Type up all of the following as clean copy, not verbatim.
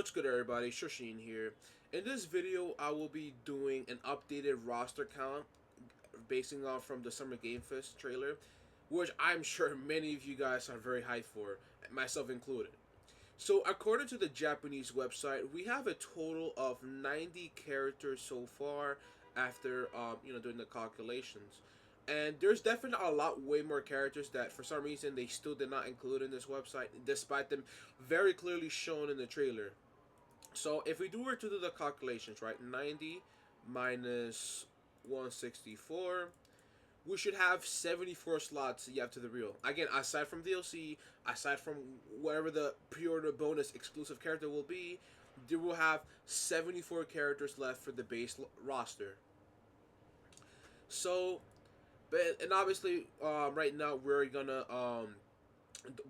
What's good, everybody? Shoshin here. In this video, I will be doing an updated roster count basing off from the Summer Game Fest trailer, which I'm sure many of you guys are very hyped for, myself included. So, according to the Japanese website, we have a total of 90 characters so far after doing the calculations. And there's definitely a lot way more characters that for some reason they still did not include in this website, despite them very clearly shown in the trailer. So if we were to do the calculations, right, 90 minus 164, we should have 74 slots yet to the real. Again, aside from DLC, aside from whatever the pre-order bonus exclusive character will be, there will have 74 characters left for the base roster. So, and obviously, right now we're gonna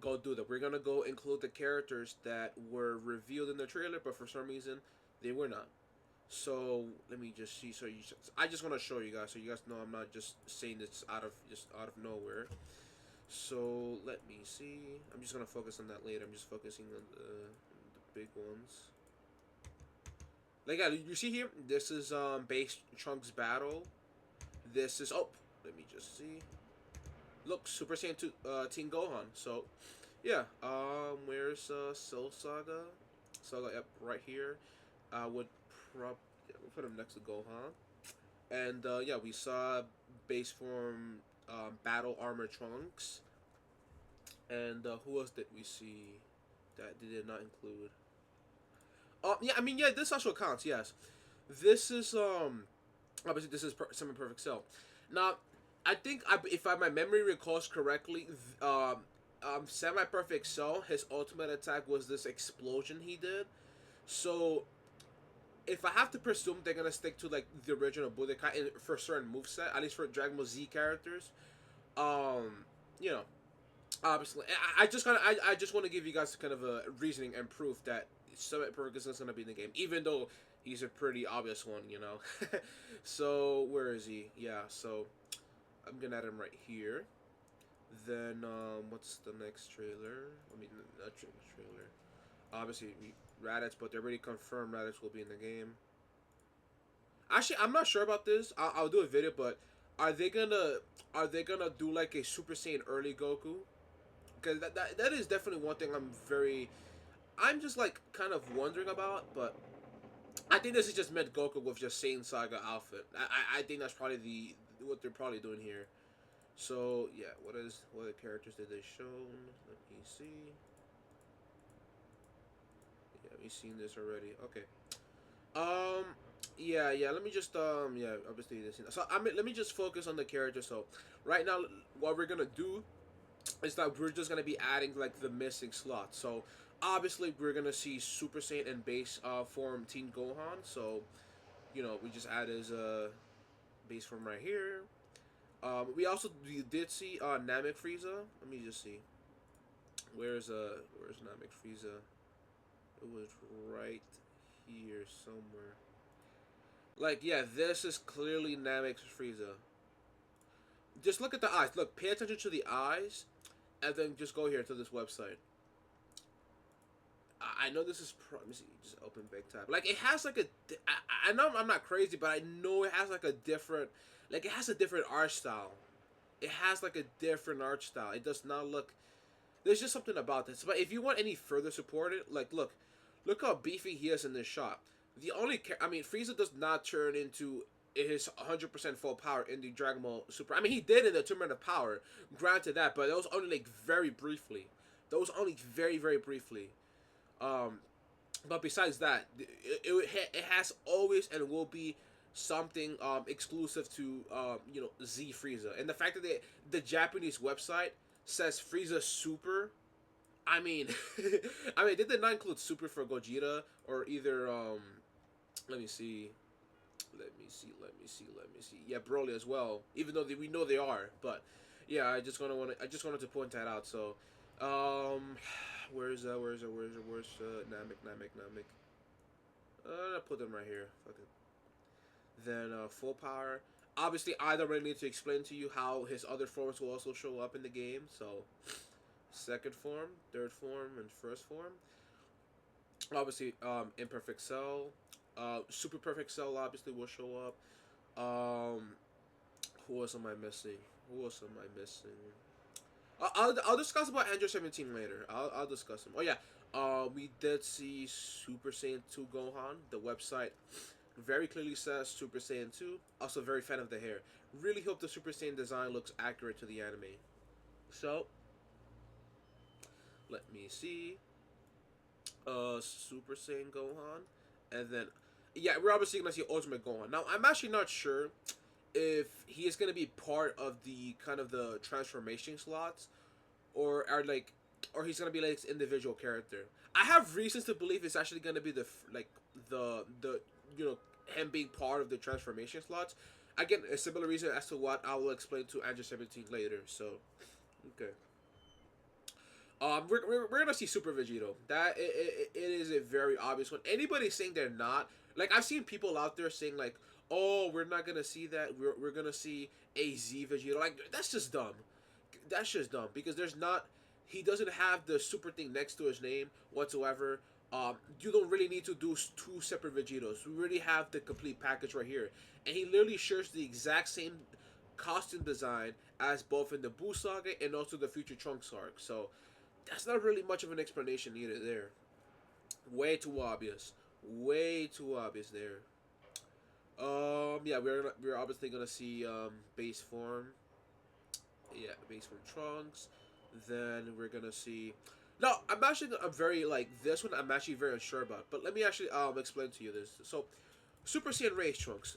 go do that. We're gonna go include the characters that were revealed in the trailer, but for some reason they were not. So let me just see. I just want to show you guys, so you guys know I'm not just saying this out of nowhere. So let me see. I'm just gonna focus on that later. I'm just focusing on the big ones. Like, yeah, you see here. This is base Trunks battle. This is Let me just see. Look, Super Saiyan 2, Team Gohan. So, yeah. Where's Cell Saga? Saga, yep, right here. I would we'll put him next to Gohan. And yeah, we saw base form Battle Armor Trunks. And who else did we see that they did not include? Yeah, I mean, yeah, this also counts. Yes, this is obviously this is Semi Perfect Cell. Now, I think if my memory recalls correctly, Semi Perfect Cell, his ultimate attack was this explosion he did. So, if I have to presume they're gonna stick to like the original Budokai for certain moveset, at least for Dragon Ball Z characters, um, you know, obviously, I just want to give you guys kind of a reasoning and proof that Semi Perfect is gonna be in the game, even though he's a pretty obvious one, you know. So where is he? Yeah, so I'm gonna add him right here. Then what's the next trailer? I mean, not trailer. Obviously, Raditz, but they already confirmed Raditz will be in the game. Actually, I'm not sure about this. I'll do a video, but are they gonna are they gonna do like a Super Saiyan early Goku? Because that is definitely one thing I'm just like kind of wondering about, but I think this is just meant Goku with just Saiyan Saga outfit. I think that's probably what they're probably doing here. So yeah, what characters did they show? Let me see. Yeah, we've seen this already. Okay. Um. Yeah. Let me just Yeah. Obviously, this. So let me just focus on the character. So right now, what we're gonna do is that we're just gonna be adding like the missing slots. So obviously, we're gonna see Super Saiyan and base form Teen Gohan. So we just add his base form right here. We did see Namek Frieza. Let me just see. Where's Namek Frieza? It was right here somewhere. Like, yeah, this is clearly Namek Frieza. Just look at the eyes. Look, pay attention to the eyes, and then just go here to this website. I know this is. Let me see. Just open big tab. Like, it has like a. I know I'm not crazy, but I know it has like a different. Like, it has a different art style. It has like a different art style. It does not look. There's just something about this. But if you want any further support, look how beefy he is in this shot. I mean, Frieza does not turn into his 100% full power in the Dragon Ball Super. I mean, he did in the Tournament of Power, granted that, but that was only like very briefly. That was only very, very briefly. Um, but besides that, it has always and will be something exclusive to Z Frieza, and the fact that the Japanese website says Frieza Super. I mean, they did not include Super for Gogeta or either let me see. Let me see. Yeah, Broly as well. Even though we know they are, but yeah, I just wanted to point that out. So, where's Namek? I'll put them right here. Fuck it. Then full power. Obviously, I don't really need to explain to you how his other forms will also show up in the game. So, second form, third form, and first form. Obviously, Imperfect Cell, Super Perfect Cell obviously will show up. Who else am I missing? Who else am I missing? I'll discuss about Android 17 later. I'll discuss him. Oh yeah, we did see Super Saiyan 2 Gohan. The website very clearly says Super Saiyan 2. Also, very fan of the hair. Really hope the Super Saiyan design looks accurate to the anime. So, let me see. Super Saiyan Gohan, and then yeah, we're obviously gonna see Ultimate Gohan. Now, I'm actually not sure if he is gonna be part of the kind of the transformation slots, or are like, or he's gonna be like this individual character. I have reasons to believe it's actually gonna be the like the you know him being part of the transformation slots. Again, a similar reason as to what I will explain to Andrew 17 later. So, okay. We're gonna see Super Vegito. That it is a very obvious one. Anybody saying they're not, like I've seen people out there saying like, oh, we're not gonna see that. We're gonna see a Z Vegito. Like that's just dumb. That's just dumb because there's not. He doesn't have the super thing next to his name whatsoever. You don't really need to do two separate Vegetos. We already have the complete package right here, and he literally shares the exact same costume design as both in the Buu Saga and also the Future Trunks arc. So that's not really much of an explanation either there. Way too obvious. Way too obvious there. Yeah, we're obviously gonna see base form. Yeah, base form Trunks. Then we're gonna see. No, I'm very like this one. I'm actually very unsure about. But let me actually explain to you this. So, Super Saiyan Rage Trunks.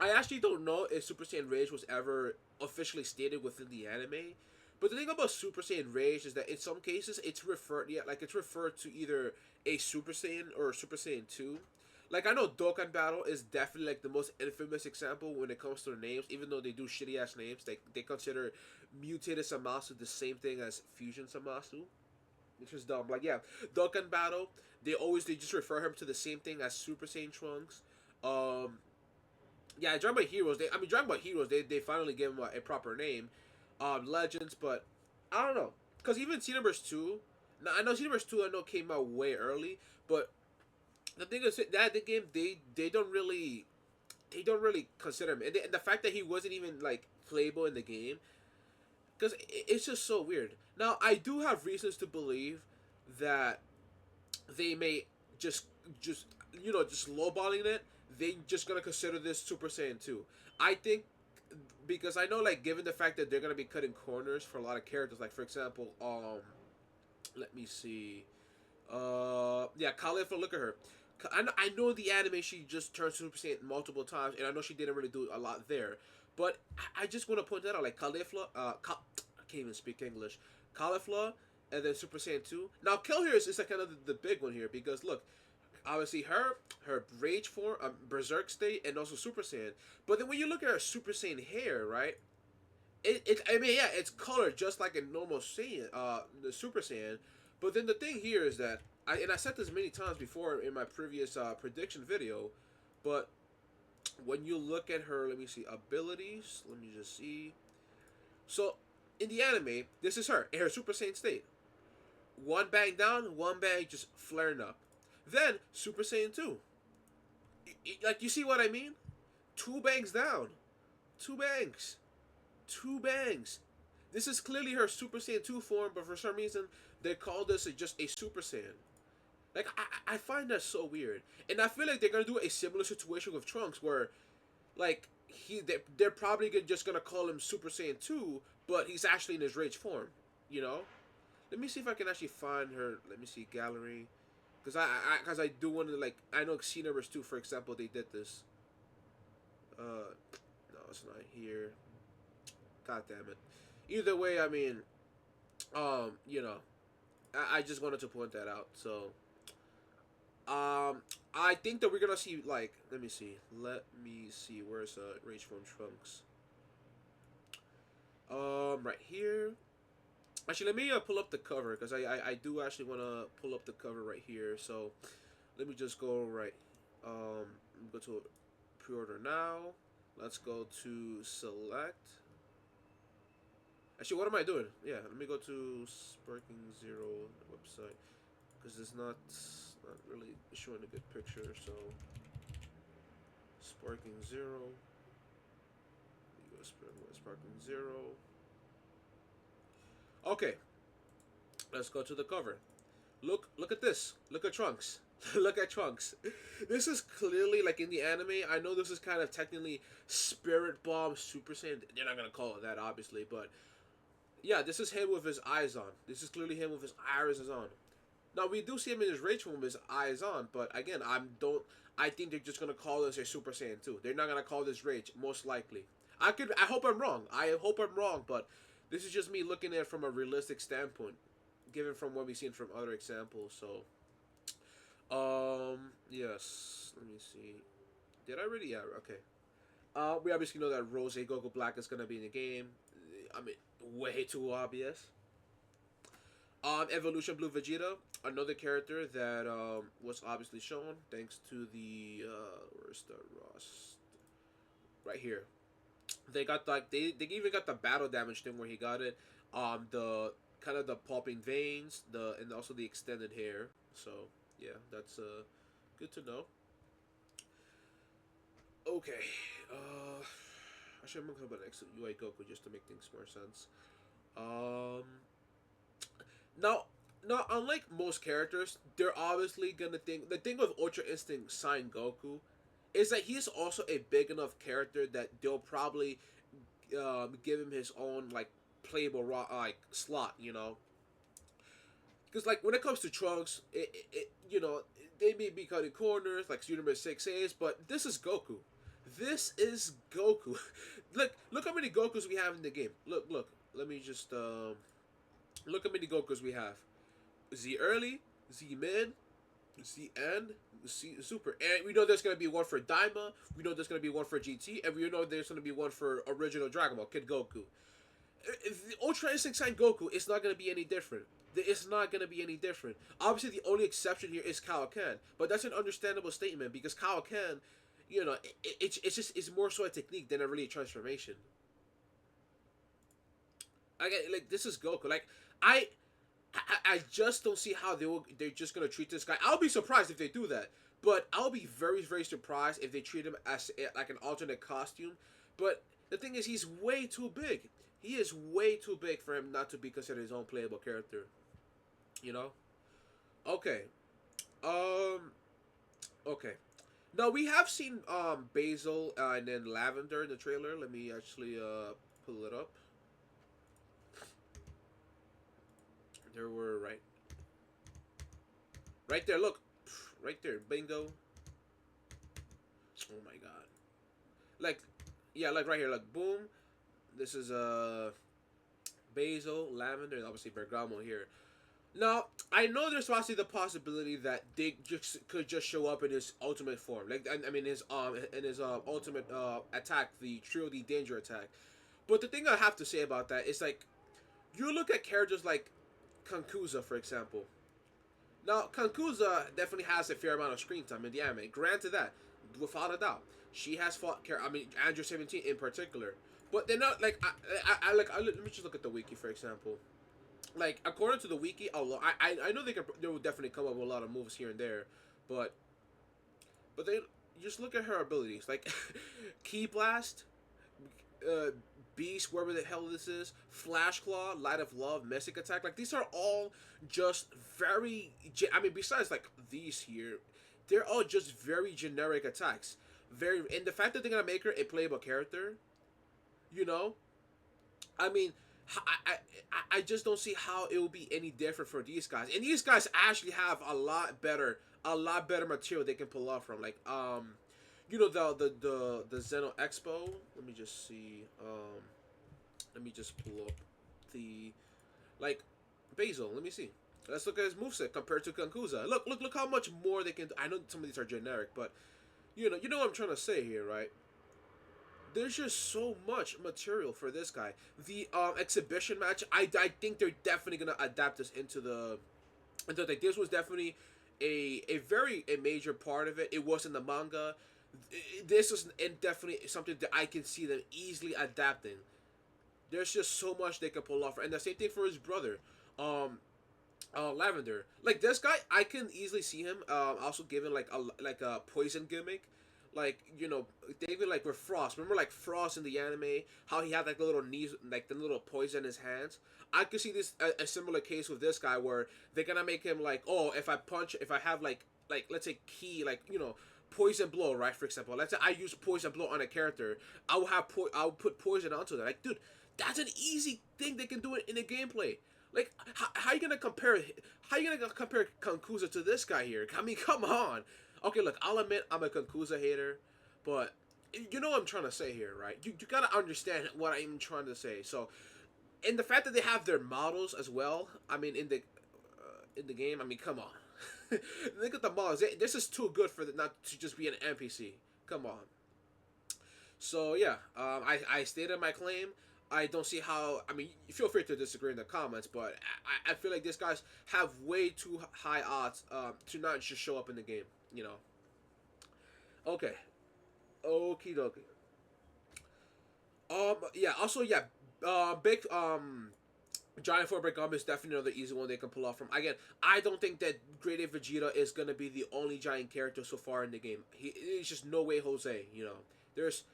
I actually don't know if Super Saiyan Rage was ever officially stated within the anime. But the thing about Super Saiyan Rage is that in some cases it's referred, yeah, like it's referred to either a Super Saiyan or Super Saiyan 2. Like I know Dokkan Battle is definitely like the most infamous example when it comes to their names, even though they do shitty ass names. They consider mutated Samasu the same thing as fusion Samasu, which is dumb. Like yeah, Dokkan Battle, they just refer him to the same thing as Super Saiyan Trunks. Um, yeah, Dragon Ball Heroes. Dragon Ball Heroes. They finally gave him a proper name, Legends. But I don't know, cause even Xenoverse 2. Now I know Xenoverse 2. I know came out way early, but the thing is that the game they don't really consider him, and the fact that he wasn't even like playable in the game, because it's just so weird. Now I do have reasons to believe that they may just just just lowballing it. They just gonna consider this Super Saiyan 2. I think because I know like given the fact that they're gonna be cutting corners for a lot of characters, like for example, let me see, yeah, Caulifla, look at her. I know the anime she just turned Super Saiyan multiple times, and I know she didn't really do a lot there, but I just want to point that out, like Caulifla, I can't even speak English, Caulifla, and then Super Saiyan 2. Now, Kill here is like kind of the big one here because look, obviously her rage form, berserk state, and also Super Saiyan. But then when you look at her Super Saiyan hair, right? I mean yeah, it's colored just like a normal Saiyan, the Super Saiyan. But then the thing here is that I said this many times before in my previous prediction video, but when you look at her, let me see abilities. Let me just see. So in the anime, this is her in her Super Saiyan state. One bang down, one bang just flaring up. Then Super Saiyan 2. Like you see what I mean? Two bangs down, two bangs, two bangs. This is clearly her Super Saiyan 2 form, but for some reason they call this just a Super Saiyan. Like I find that so weird, and I feel like they're gonna do a similar situation with Trunks, where like they're probably just gonna call him Super Saiyan 2, but he's actually in his rage form. You know? Let me see if I can actually find her. Let me see gallery, because I do want to like I know Xenoverse 2 for example they did this. No, it's not here. God damn it. Either way, I mean, you know, I just wanted to point that out. So, I think that we're gonna see like, let me see, where's Rage Form Trunks? Right here. Actually, let me pull up the cover because I do actually want to pull up the cover right here. So, let me just go right. Go to pre-order now. Let's go to select. Actually, what am I doing? Yeah, let me go to Sparking Zero website because it's not not really showing a good picture. So sparking 0. You go sparking 0. Okay, let's go to the cover. Look at this. Look at Trunks. Look at Trunks. This is clearly like in the anime. I know this is kind of technically Spirit Bomb Super Saiyan. They're not gonna call it that, obviously, but yeah, this is him with his eyes on. This is clearly him with his irises on. Now we do see him in his rage form with his eyes on, but again, I think they're just gonna call this a Super Saiyan 2. They're not gonna call this rage, most likely. I hope I'm wrong. I hope I'm wrong, but this is just me looking at it from a realistic standpoint, given from what we've seen from other examples. So, yes. Let me see. Did I already? Yeah. Okay. We obviously know that Rose Goku Black is gonna be in the game. I mean, way too obvious. Evolution Blue Vegeta, another character that was obviously shown thanks to the where's the Ross? Right here. They got like they even got the battle damage thing where he got it. The kind of the popping veins, the and also the extended hair. So yeah, that's good to know. Okay. Actually, I'm gonna come back next to UI Goku just to make things more sense. Um, now, unlike most characters, they're obviously gonna think the thing with Ultra Instinct Sign Goku is that he's also a big enough character that they'll probably give him his own like playable like slot, you know. Because like when it comes to Trunks, you know they may be cutting corners like Universe 6 A's, but this is Goku. This is Goku. Look how many Gokus we have in the game. Look. Let me just look how many Gokus we have. Z early, Z mid, Z end, Z super, and we know there's gonna be one for Daima. We know there's gonna be one for GT, and we know there's gonna be one for original Dragon Ball Kid Goku. If the Ultra Instinct Sign Goku, it's not gonna be any different. It's not gonna be any different. Obviously, the only exception here is Kaioken, but that's an understandable statement because Kaioken, you know, it's more so a technique than a really a transformation. Like this is Goku. Like I, I just don't see how they're just gonna treat this guy. I'll be surprised if they do that, but I'll be very surprised if they treat him as like an alternate costume. But the thing is, he's way too big. He is way too big for him not to be considered his own playable character. You know? Okay. Um. Okay. Now we have seen Basil and then Lavender in the trailer. Let me actually pull it up. There were right there. Look, right there. Bingo. Oh my god. Like, yeah, like right here. Like, boom. This is Basil, Lavender, and obviously Bergamo here. Now, I know there's possibly the possibility that they just could just show up in his ultimate form, like I mean his in his ultimate attack, the Trio D Danger attack. But the thing I have to say about that is like you look at characters like Kankuza, for example. Now, Kankuza definitely has a fair amount of screen time in the anime. Granted that, without a doubt, she has fought. I mean, Andrew 17 in particular. But they're not like let me just look at the wiki for example. Like according to the wiki, I know they will definitely come up with a lot of moves here and there, but they just look at her abilities like Key Blast, uh, Beast, wherever the hell this is, Flash Claw, Light of Love, Mystic Attack. Like these are all just very. I mean, besides like these here, they're all just very generic attacks. Very, and the fact that they're gonna make her a playable character, you know, I mean, I just don't see how it will be any different for these guys. And these guys actually have a lot better material they can pull off from. Like, you know the Zeno Expo. Let me just see. Let me just pull up the like Basil. Let me see. Let's look at his moveset compared to Kankuza. Look how much more they can do. I know some of these are generic, but you know what I'm trying to say here, right? There's just so much material for this guy. The exhibition match, I think they're definitely gonna adapt this into the like this was definitely a major part of it. It was in the manga. This is definitely something that I can see them easily adapting. There's just so much they can pull off, and the same thing for his brother. Um, Lavender. Like this guy, I can easily see him. Also given like a poison gimmick, like David like with Frost. Remember like Frost in the anime, how he had like the little knees, like the little poison in his hands. I could see this a similar case with this guy where they're gonna make him like, oh, if I have like let's say key like poison blow, right? For example, let's say I use poison blow on a character, I will put poison onto that. Like, dude, that's an easy thing they can do it in the gameplay. Like, how you gonna compare? How you gonna compare Kankuza to this guy here? I mean, come on. Okay, look, I'll admit I'm a Kankuza hater, but you know what I'm trying to say here, right? You gotta understand what I'm trying to say. So, and the fact that they have their models as well. I mean, in the game. I mean, come on. Look at the models. This is too good for not to just be an NPC. Come on. So yeah, I stated my claim. I don't see how. I mean, feel free to disagree in the comments, but I feel like these guys have way too high odds to not just show up in the game. You know. Okay. Okie dokie. Yeah. Also, yeah. Big. Giant Forward Gum is definitely another easy one they can pull off from. Again, I don't think that Great Ape Vegeta is gonna be the only giant character so far in the game. It's just no way, Jose. There's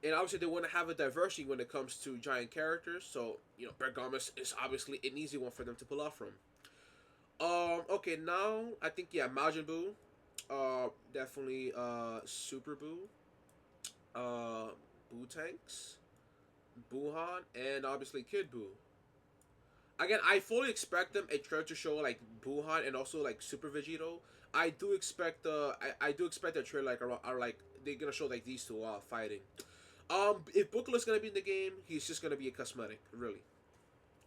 and obviously they want to have a diversity when it comes to giant characters. So Bergamus is obviously an easy one for them to pull off from. Okay, now I think yeah, Majin Buu, definitely Super Buu, Buu Tanks, Buhan, and obviously Kid Buu. Again, I fully expect them a trailer to show like Buhan and also like Super Vegito. I do expect a trailer like are like they're gonna show like these two fighting. If Booklet's gonna be in the game, he's just gonna be a cosmetic, really,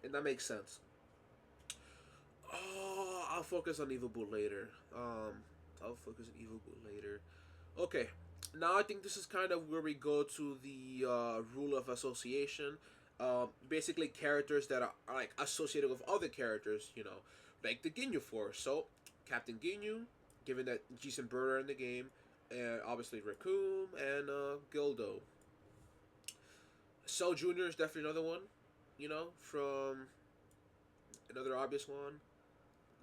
and that makes sense. Oh, I'll focus on Evil Boo later. I'll focus on Evil Boo later. Okay, now I think this is kind of where we go to the rule of association. Basically, characters that are like associated with other characters, like the Ginyu Force. So, Captain Ginyu, given that Jason Bird are in the game, and obviously Raccoon and Gildo. Cell Jr. is definitely another one, from another obvious one.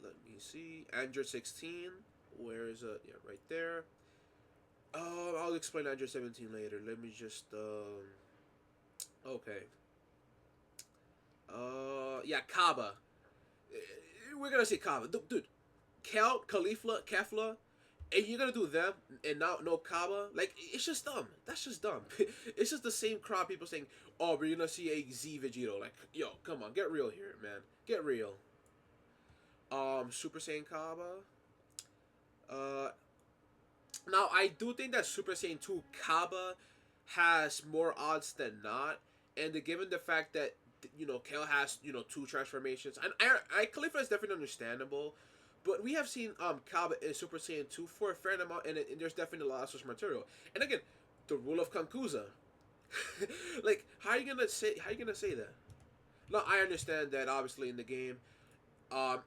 Let me see. Android 16. Where is it? Yeah, right there. I'll explain Android 17 later. Let me just, okay. Yeah, Kaba. We're gonna say Kaba. Dude, Kel, Kefla, and you're gonna do them and not no Kaba? Like, it's just dumb. That's just dumb. It's just the same crowd people saying, oh, we're gonna see a Z Vegito. Like, yo, come on, get real here, man. Get real. Super Saiyan Kaba. Uh, Now I do think that Super Saiyan 2 Kaba has more odds than not, and given the fact that Kale has two transformations, and Khalifa is definitely understandable, but we have seen Kaba in Super Saiyan 2 for a fair amount, and there's definitely a lot of source material. And again, the rule of Kankuza. Like, how you gonna say that? No, I understand that obviously in the game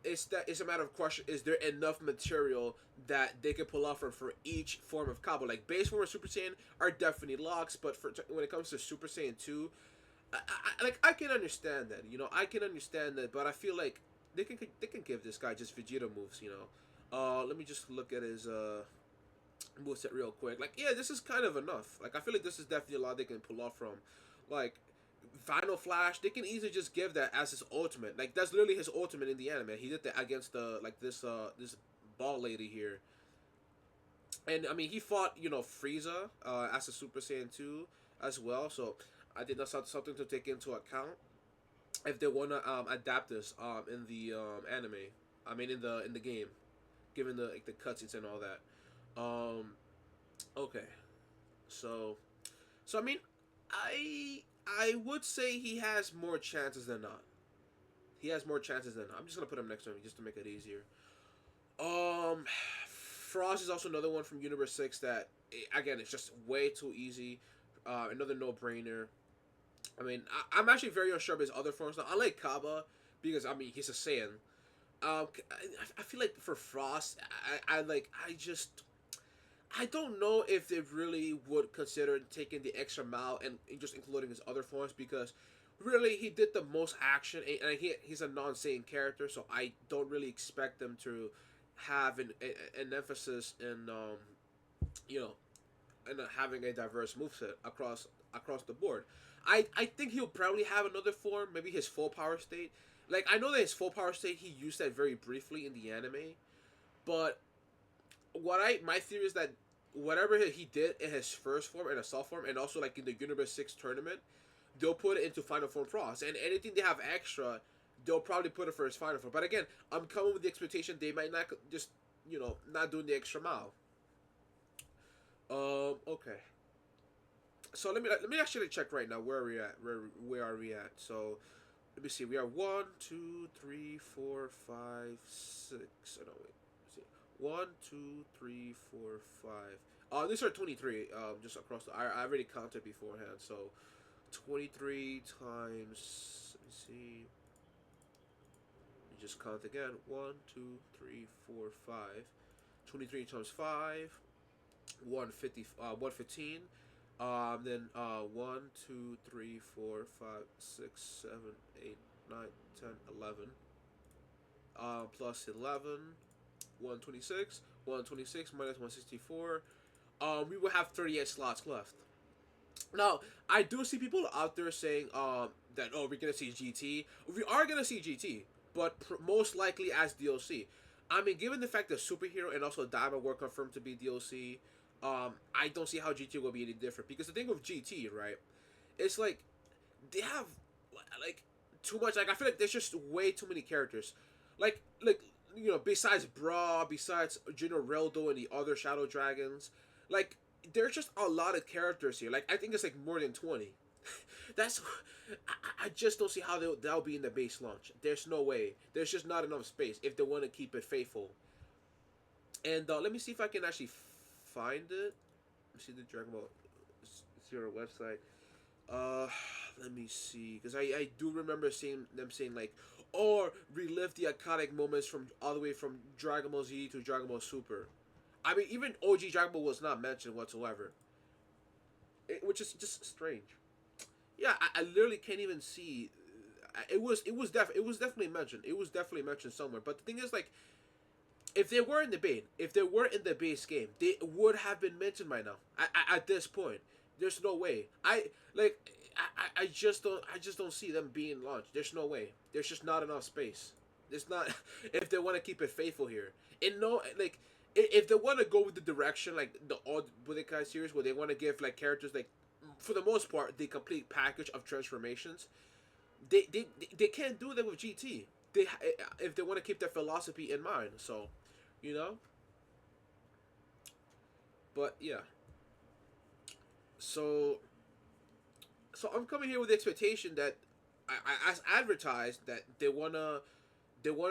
it's a matter of question: is there enough material that they can pull off for each form of Kaba? Like base form of Super Saiyan are definitely locks, but when it comes to Super Saiyan 2, I can understand that. I can understand that, but I feel like they can give this guy just Vegeta moves. Let me just look at his moveset real quick. Like, yeah, this is kind of enough. Like, I feel like this is definitely a lot they can pull off from. Like, Final Flash, they can easily just give that as his ultimate. Like, that's literally his ultimate in the anime. He did that against this ball lady here. And I mean, he fought Frieza as a Super Saiyan 2 as well. So I think that's something to take into account if they wanna adapt this in the anime. I mean, in the game, given the cutscenes and all that. Um, okay, so I mean, I would say he has more chances than not. He has more chances than not. I'm just gonna put him next to him just to make it easier. Um, Frost is also another one from Universe 6 that again it's just way too easy. Another no brainer. I mean, I'm actually very unsure of his other forms now. I like Kaba because I mean he's a Saiyan. I feel like for Frost, I don't know if they really would consider taking the extra mile and just including his other forms because really he did the most action, and he's a non-Saiyan character, so I don't really expect them to have an emphasis in you know and having a diverse moveset across the board. I think he'll probably have another form, maybe his full power state. Like I know that his full power state he used that very briefly in the anime, but my theory is that whatever he did in his first form and assault form, and also like in the Universe 6 tournament, they'll put it into Final Form Frost, and anything they have extra, they'll probably put it for his Final Form. But again, I'm coming with the expectation they might not just not doing the extra mile. Okay. So let me actually check right now where are we at. Where are we at? So let me see. We are 1, 2, 3, 4, 5, 6. Oh, no, wait. Let's see. 1, 2, 3, 4, 5. These are 23. Just across the. I already counted beforehand. So 23 times. Let me see. You just count again. 1, 2, 3, 4, 5. 23 times 5. 115. Then 1, 2, 3, 4, 5, 6, 7, 8, 9, 10, 11. Plus 11. 126. 126 minus 164. We will have 38 slots left. Now, I do see people out there saying that we're gonna see GT. We are gonna see GT, but most likely as DLC. I mean, given the fact that superhero and also Diamond were confirmed to be DLC, I don't see how GT will be any different. Because the thing with GT, right, it's like they have like too much. Like I feel like there's just way too many characters. Like besides Bra, besides General Reldo and the other Shadow Dragons, like there's just a lot of characters here. Like I think it's like more than 20. That's I just don't see how that'll be in the base launch. There's no way. There's just not enough space if they want to keep it faithful. And let me see if I can actually find it. Let me see the Dragon Ball Zero website. Uh, Let me see, because I do remember seeing them saying like, or relive the iconic moments from all the way from Dragon Ball Z to Dragon Ball Super. I mean, even OG Dragon Ball was not mentioned whatsoever, which is just strange. Yeah, I literally can't even see. It was definitely mentioned. It was definitely mentioned somewhere. But the thing is, like, if they were in the base game, they would have been mentioned by now. At this point, there's no way. I just don't see them being launched. There's no way. There's just not enough space. There's not if they want to keep it faithful here. And no, like if they want to go with the direction like the odd Budokai series where they want to give like characters like for the most part the complete package of transformations, they can't do that with GT. They if they want to keep their philosophy in mind. So, you know. But yeah. So I'm coming here with the expectation that as advertised that they wanna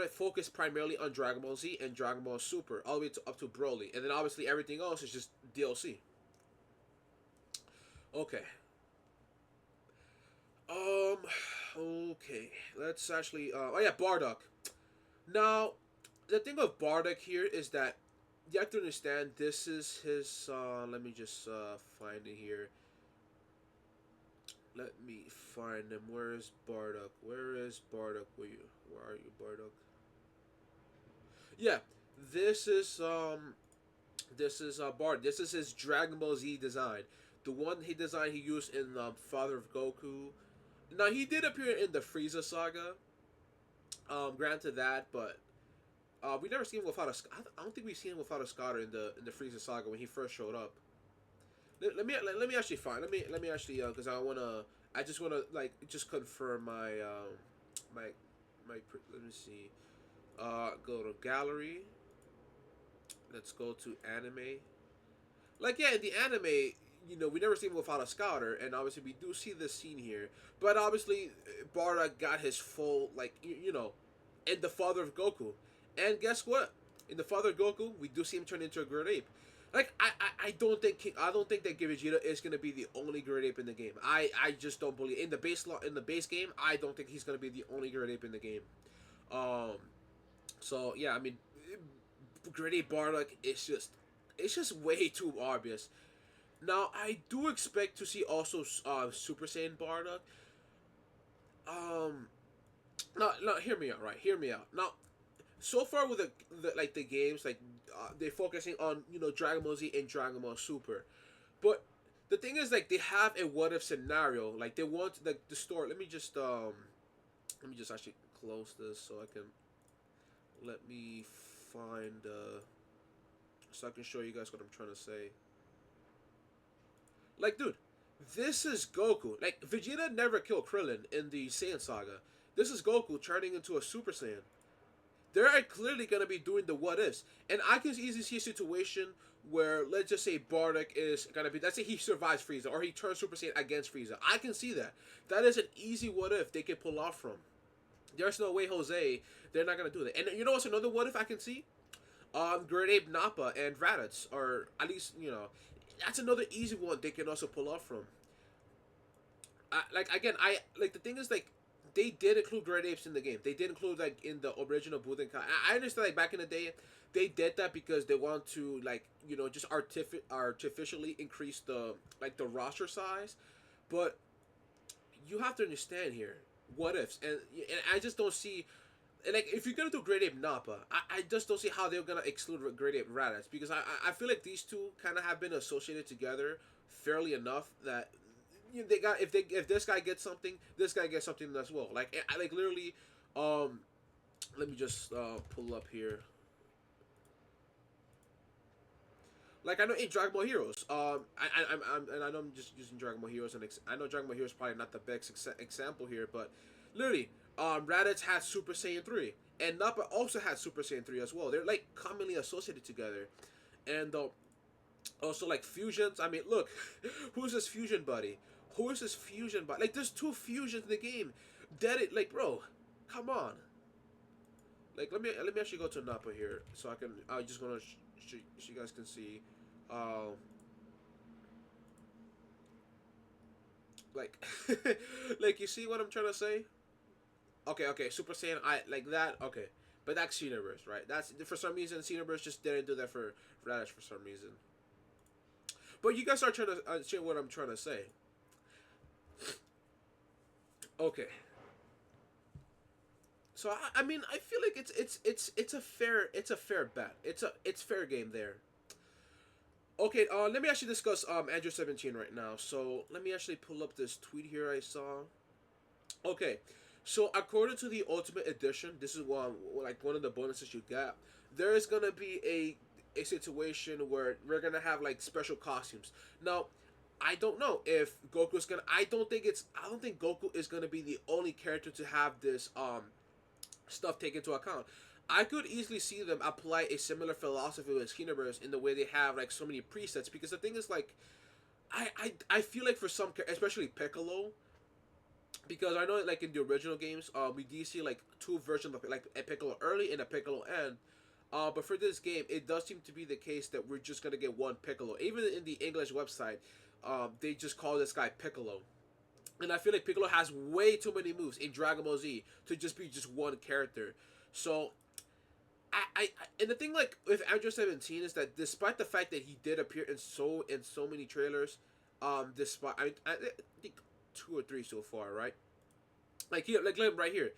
focus primarily on Dragon Ball Z and Dragon Ball Super all the way up to Broly, and then obviously everything else is just DLC. Okay. Um. Okay. Let's actually. Oh yeah, Bardock. Now, the thing of Bardock here is that you have to understand this is his. Let me just find it here. Let me find him. Where is Bardock? Where is Bardock? Where are you, Bardock? Yeah, this is Bard. This is his Dragon Ball Z design. The one he designed he used in Father of Goku. Now he did appear in the Frieza saga. Granted that, but we never seen him without a. I don't think we've seen him without a Scotter in the Frieza saga when he first showed up. Let me actually find. Let me actually because I just wanna like just confirm my let me see. Go to gallery. Let's go to anime. Like yeah, in the anime, we never seen him without a Scouter, and obviously we do see this scene here. But obviously, Bardock got his full in the Father of Goku, and guess what? In the Father of Goku, we do see him turn into a great ape. Like I don't think that Vegeta is gonna be the only great ape in the game. I just don't believe in the base game. I don't think he's gonna be the only great ape in the game. Um, so yeah, I mean, great ape Bardock is just way too obvious. Now I do expect to see also Super Saiyan Bardock, um, no, hear me out, right? Hear me out. Now, so far with the games, like they're focusing on Dragon Ball Z and Dragon Ball Super, but the thing is like they have a what if scenario. Like they want like the story. Let me just actually close this so I can let me find so I can show you guys what I'm trying to say. Like, dude, this is Goku. Like, Vegeta never killed Krillin in the Saiyan saga. This is Goku turning into a Super Saiyan. They're clearly gonna be doing the what ifs, and I can easily see a situation where, let's just say, Bardock is gonna be. Let's say he survives Frieza, or he turns Super Saiyan against Frieza. I can see that. That is an easy what if they can pull off from. There's no way Jose. They're not gonna do that. And you know what's another what if I can see? Great Ape Nappa and Raditz, or at least that's another easy one they can also pull off from. Like again, I like the thing is like they did include Great Apes in the game. They did include like in the original Budokai. I understand like back in the day they did that because they want to like just artificially increase the roster size, but you have to understand here what ifs and I just don't see. And like if you're gonna do Great Ape Nappa, I just don't see how they're gonna exclude Great Ape Raditz because I feel like these two kind of have been associated together fairly enough that they got if this guy gets something, this guy gets something as well. Like I like literally, um, let me just pull up here. Like I know in Dragon Ball Heroes, and I know I'm just using Dragon Ball Heroes, and I know Dragon Ball Heroes is probably not the best example here, but literally, Raditz had Super Saiyan 3, and Nappa also had Super Saiyan 3 as well. They're like commonly associated together, and also like fusions. I mean, look, who's this fusion buddy? Who is this fusion buddy? Like, there's two fusions in the game. Dead it, like, bro, come on. Like, let me actually go to Nappa here, so I can. I just gonna so you guys can see. Um, like, like you see what I'm trying to say? Okay, Super Saiyan, I like that. Okay, but that's Xenoverse, right? That's for some reason Xenoverse just didn't do that for Radish for some reason. But you guys are trying to understand what I'm trying to say. Okay, so I mean I feel like it's a fair bet. It's fair game there. Okay, let me actually discuss Android 17 right now. So let me actually pull up this tweet here I saw. Okay, so according to the Ultimate Edition, this is one of the bonuses you get. There is gonna be a situation where we're gonna have like special costumes. Now, I don't know if Goku's gonna. I don't think Goku is gonna be the only character to have this stuff taken into account. I could easily see them apply a similar philosophy with Xenoverse in the way they have like so many presets because the thing is like I feel like for some especially Piccolo because I know like in the original games we do see like two versions of like a Piccolo early and a Piccolo end. But for this game, it does seem to be the case that we're just gonna get one Piccolo. Even in the English website, they just call this guy Piccolo. And I feel like Piccolo has way too many moves in Dragon Ball Z to just be just one character. So and the thing like with Android 17 is that despite the fact that he did appear in so many trailers, despite I think two or three so far, right? Like here, like right here.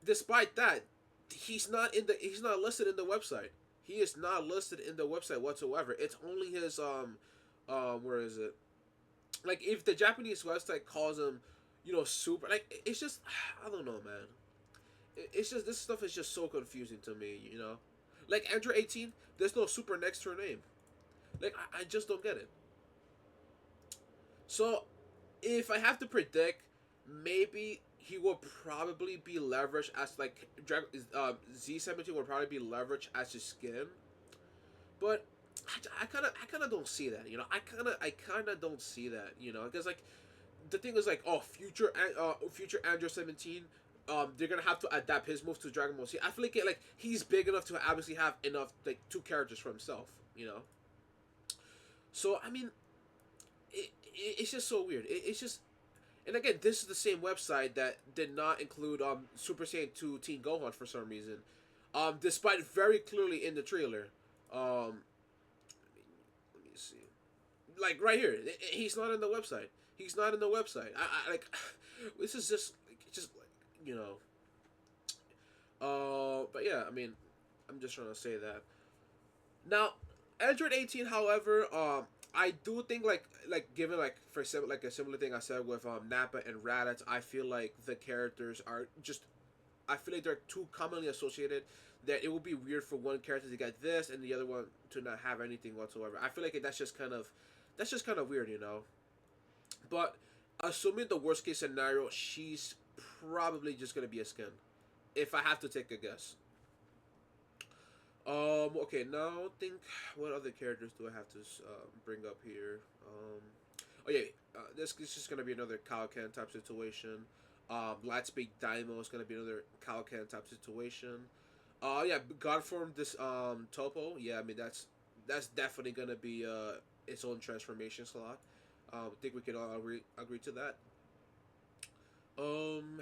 Despite that, he's not listed in the website. He is not listed in the website whatsoever. It's only his where is it? Like if the Japanese website calls him, super like it's just I don't know, man. It's just this stuff is just so confusing to me. Like Android 18, there's no super next to her name. Like I just don't get it. So if I have to predict, maybe he will probably be leveraged as like Z17 will probably be leveraged as his skin, but I kind of don't see that. I kind of don't see that. Because like the thing is like future Android 17. They're gonna have to adapt his moves to Dragon Ball Z. I feel like he's big enough to obviously have enough like two characters for himself. So I mean, it's just so weird. It's just and again, this is the same website that did not include Super Saiyan 2 Teen Gohan for some reason. Despite very clearly in the trailer. Let me see. Like right here, he's not in the website. He's not in the website. I like This is just like you know. But yeah, I mean, I'm just trying to say that now. Android 18, however, I do think given like for like a similar thing I said with Nappa and Raditz, I feel like the characters are just I feel like they're too commonly associated that it would be weird for one character to get this and the other one to not have anything whatsoever. I feel like that's just kind of weird, you know. But assuming the worst case scenario, she's probably just gonna be a skin. If I have to take a guess. Okay, now think what other characters do I have to bring up here? Oh yeah, this is gonna be another Kaoken type situation. Lightspeed Daimo is gonna be another Kaoken type situation. Yeah, Godform this Topo. Yeah, I mean that's definitely gonna be its own transformation slot. I think we can all agree to that. Um,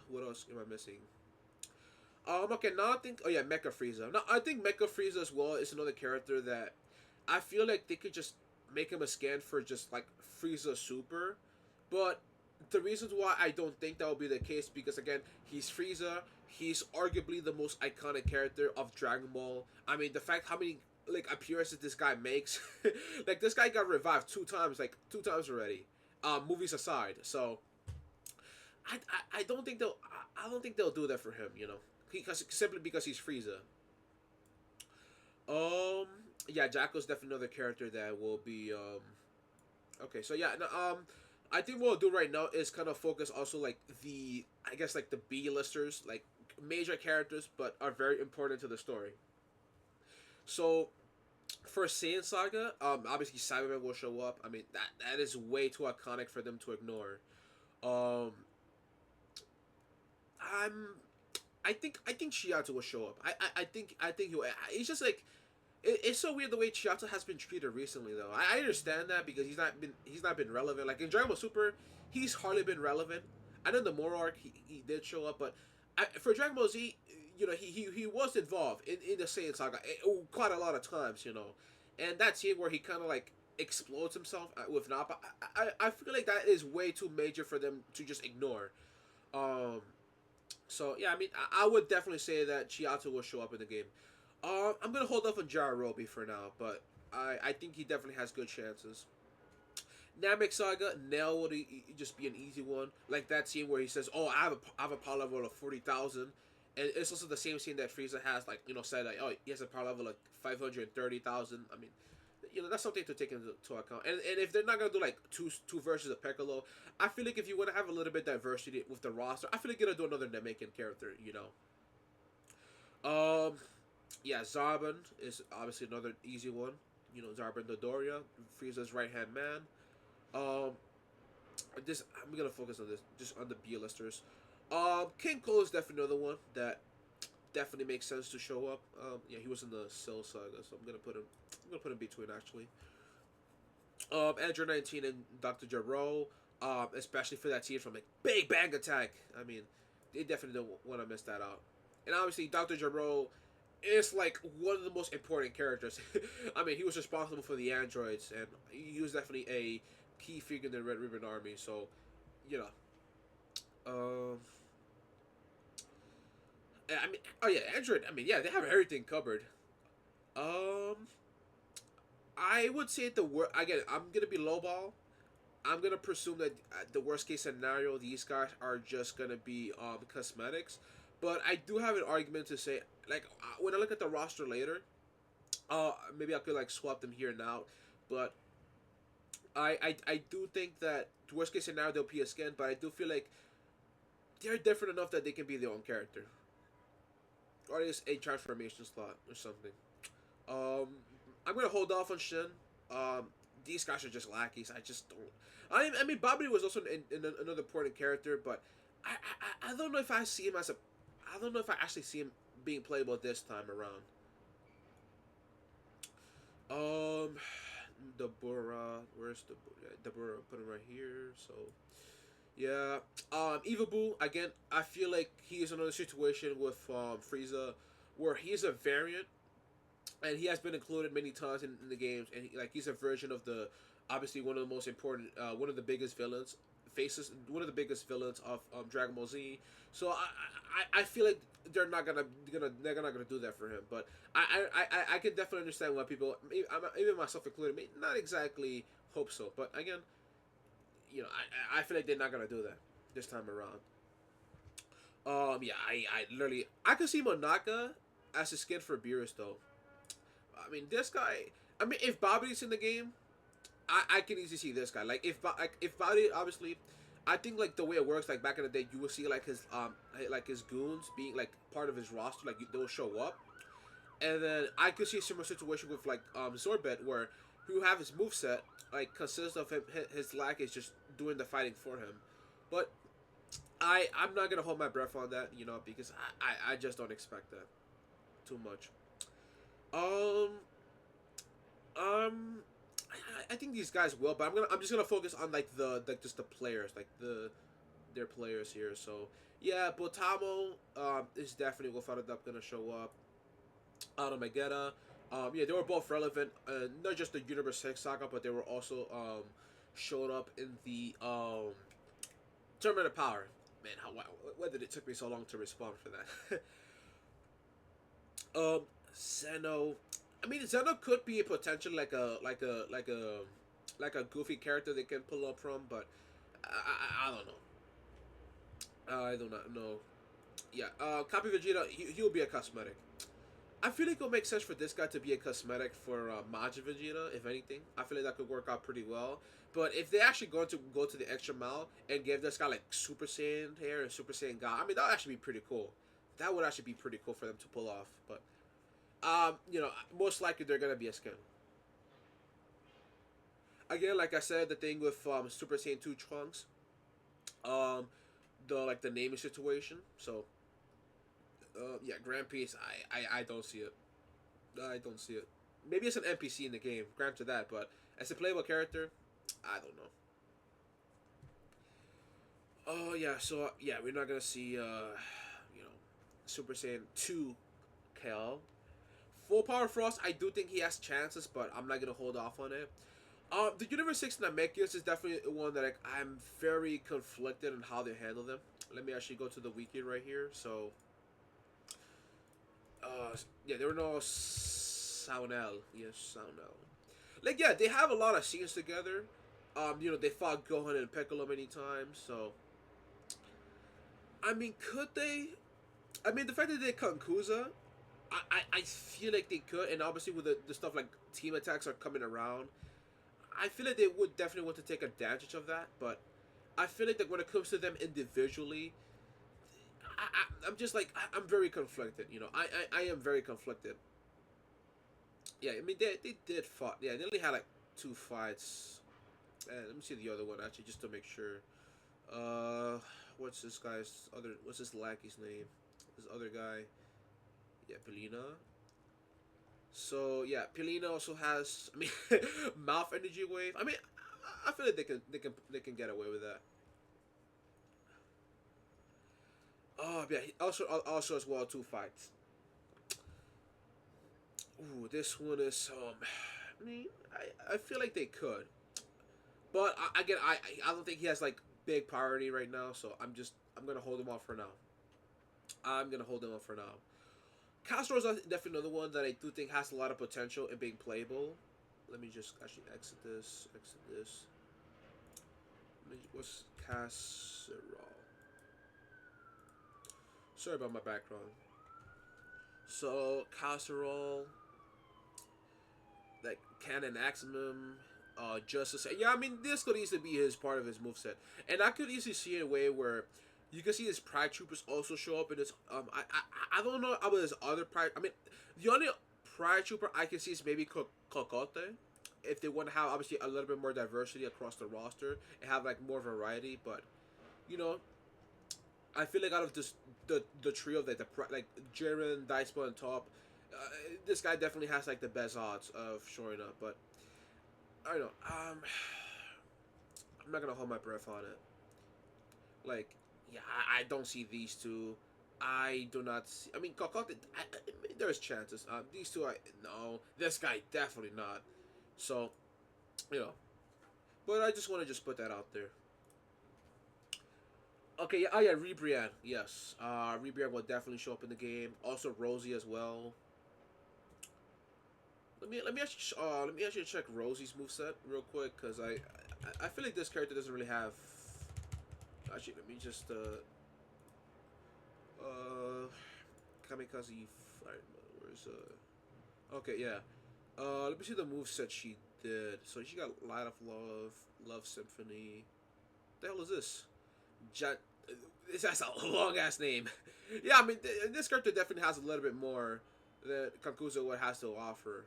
what else am I missing? Okay, now I think. Oh yeah, Mecha Frieza. Now I think Mecha Frieza as well is another character that I feel like they could just make him a scan for just like Frieza Super, but the reasons why I don't think that will be the case because again he's Frieza. He's arguably the most iconic character of Dragon Ball. I mean the fact how many like appearances this guy makes, like this guy got revived two times already. Movies aside, so I don't think I don't think they'll do that for him. You know, because simply because he's Frieza. Um, yeah, Jacko's definitely another character that will be okay. So yeah, no, I think what we'll do right now is kind of focus also like the I guess like the B listers, like major characters, but are very important to the story. So for Saiyan Saga, obviously Cyberman will show up. I mean that is way too iconic for them to ignore. Um, I'm I think Shiato will show up. I think he'll. It's just like it's so weird the way Chiata has been treated recently, though. I understand that because he's not been relevant. Like in Dragon Ball Super, he's hardly been relevant. I know the Moro arc he did show up, but for Dragon Ball Z, you know he was involved in the Saiyan saga quite a lot of times, you know, and that scene where he kind of like explodes himself with Nappa, I feel like that is way too major for them to just ignore. Um, so yeah, I mean I would definitely say that Chiato will show up in the game. I'm gonna hold off on Jararobi for now, but I think he definitely has good chances. Namek Saga, Nell would just be an easy one. Like that scene where he says, "Oh, I have a power level of 40,000," and it's also the same scene that Frieza has, like said like, "Oh, he has a power level of 530,000." I mean, that's something to take into account. And if they're not gonna do like two versions of Piccolo, I feel like if you want to have a little bit diversity with the roster, I feel like you're gonna do another Namekian character. Yeah, Zarbon is obviously another easy one. Zarbon Dodoria, Frieza's right hand man. Um, this I'm gonna focus on this just on the B listers. King Cole is definitely another one that definitely makes sense to show up. Yeah, he was in the Cell Saga, so I'm gonna put him between actually. Andrew 19 and Dr. Jarreau, especially for that team from like Big Bang Attack. I mean, they definitely don't want to miss that out. And obviously, Dr. Jarreau is like one of the most important characters. I mean, he was responsible for the androids, and he was definitely a key figure in the Red Ribbon Army. So, you know, um, I mean, oh yeah, Android. I mean, yeah, they have everything covered. Um, I would say the word again. I'm gonna be lowball. I'm gonna presume that the worst case scenario, these guys are just gonna be cosmetics. But I do have an argument to say, like when I look at the roster later, maybe I could like swap them here and out. But I do think that worst case scenario they'll be a skin, but I do feel like they're different enough that they can be their own character, or at least a transformation slot or something. Um, I'm gonna hold off on Shin. Um, these guys are just lackeys. I just don't. I mean, Bobby was also in another important character, but I don't know if I see him as a. I don't know if I actually see him being playable this time around. Um, Deborah, where's the Deborah? Put him right here. So yeah. Evil again. I feel like he is another situation with Frieza, where he's a variant and he has been included many times in the games, and he's a version of the obviously one of the most important, one of the biggest villains faces, one of the biggest villains of Dragon Ball Z. So I feel like they're not gonna do that for him. But I can definitely understand why people, even myself included, may not exactly hope so. But again, I feel like they're not gonna do that this time around. Yeah, I literally I could see Monaka as a skin for Beerus though. I mean, this guy. I mean, if Bobby's in the game, I can easily see this guy. Like if Bobby, obviously, I think like the way it works, like back in the day, you will see like his goons being like part of his roster, like they'll show up, and then I could see a similar situation with like Zorbet where he will have his move set like consists of him, his lack is just doing the fighting for him, but I'm not gonna hold my breath on that, because I just don't expect that too much. Um, um, I think these guys will, but I'm just gonna focus on like just the players, like their players here. So yeah, Botamo is definitely without a doubt gonna show up. Automagetta, yeah, they were both relevant, not just the Universe 6 saga, but they were also showed up in the Tournament of Power. Man, why did it took me so long to respond for that? Zeno. I mean, Zeno could be a potential like a goofy character they can pull up from, but I don't know. I do not know. Yeah, Copy Vegeta, he'll be a cosmetic. I feel like it'll make sense for this guy to be a cosmetic for Majin Vegeta, if anything. I feel like that could work out pretty well. But if they actually going to go to the extra mile and give this guy like Super Saiyan hair and Super Saiyan God, I mean that would actually be pretty cool. That would actually be pretty cool for them to pull off. But most likely they're gonna be a skin. Again, like I said, the thing with Super Saiyan 2 Trunks, um, the naming situation. So, yeah, Grand Peace, I don't see it. I don't see it. Maybe it's an NPC in the game, granted that, but as a playable character, I don't know. Oh yeah, so yeah, we're not gonna see Super Saiyan 2 Kel. Full Power Frost, I do think he has chances, but I'm not gonna hold off on it. The Universe 6 Namekians is definitely one that I'm very conflicted on how they handle them. Let me actually go to the wiki right here. So, yeah, there were no Saunel. Yes, Saunel. Like, yeah, they have a lot of scenes together. They fought Gohan and Piccolo many times. So, I mean, could they? I mean, the fact that they cut Kuza, I feel like they could, and obviously with the stuff like team attacks are coming around, I feel like they would definitely want to take advantage of that. But I feel like that when it comes to them individually, I'm just like I'm very conflicted. I am very conflicted. Yeah, I mean they did fight. Yeah, they only had like two fights. Let me see the other one actually, just to make sure. Uh, what's this guy's other? What's this lackey's name? This other guy. Yeah, Pelina. So yeah, Pelina also has. I mean, mouth energy wave. I mean, I feel like they can get away with that. Oh yeah, also as well two fights. Ooh, this one is I mean, I feel like they could, but again, I don't think he has like big priority right now. So I'm gonna hold him off for now. I'm gonna hold him off for now. Castro is definitely another one that I do think has a lot of potential in being playable. Let me just actually exit this. Exit this. What's Casserole? Sorry about my background. So Casserole, like Cannon Maximum, Justice. Yeah, I mean this could easily be his part of his moveset, and I could easily see a way where you can see his Pride Troopers also show up in his. I don't know about his other Pride. I mean, the only Pride Trooper I can see is maybe Cocote. If they want to have obviously a little bit more diversity across the roster and have like more variety, but you know, I feel like out of this the trio of like Jiren, Diceball, and Top, this guy definitely has like the best odds of showing up. But I don't know. I'm not gonna hold my breath on it. Like, yeah, I don't see these two. I do not see. I mean, Cocotte. I mean, there's chances. These two, I no. This guy definitely not. So, you know. But I just want to just put that out there. Okay, yeah, oh yeah, Rebrian, yes. Rebrian will definitely show up in the game. Also Rosie as well. Let me actually check Rosie's moveset real quick because I feel like this character doesn't really have. Actually, let me just uh Kamikaze Fire Mode. Where's Okay, yeah. Let me see the moveset she did. So she got Light of Love, Love Symphony. The hell is this? Jet. This has a long ass name. Yeah, I mean, this character definitely has a little bit more that Kankuzo would has to offer.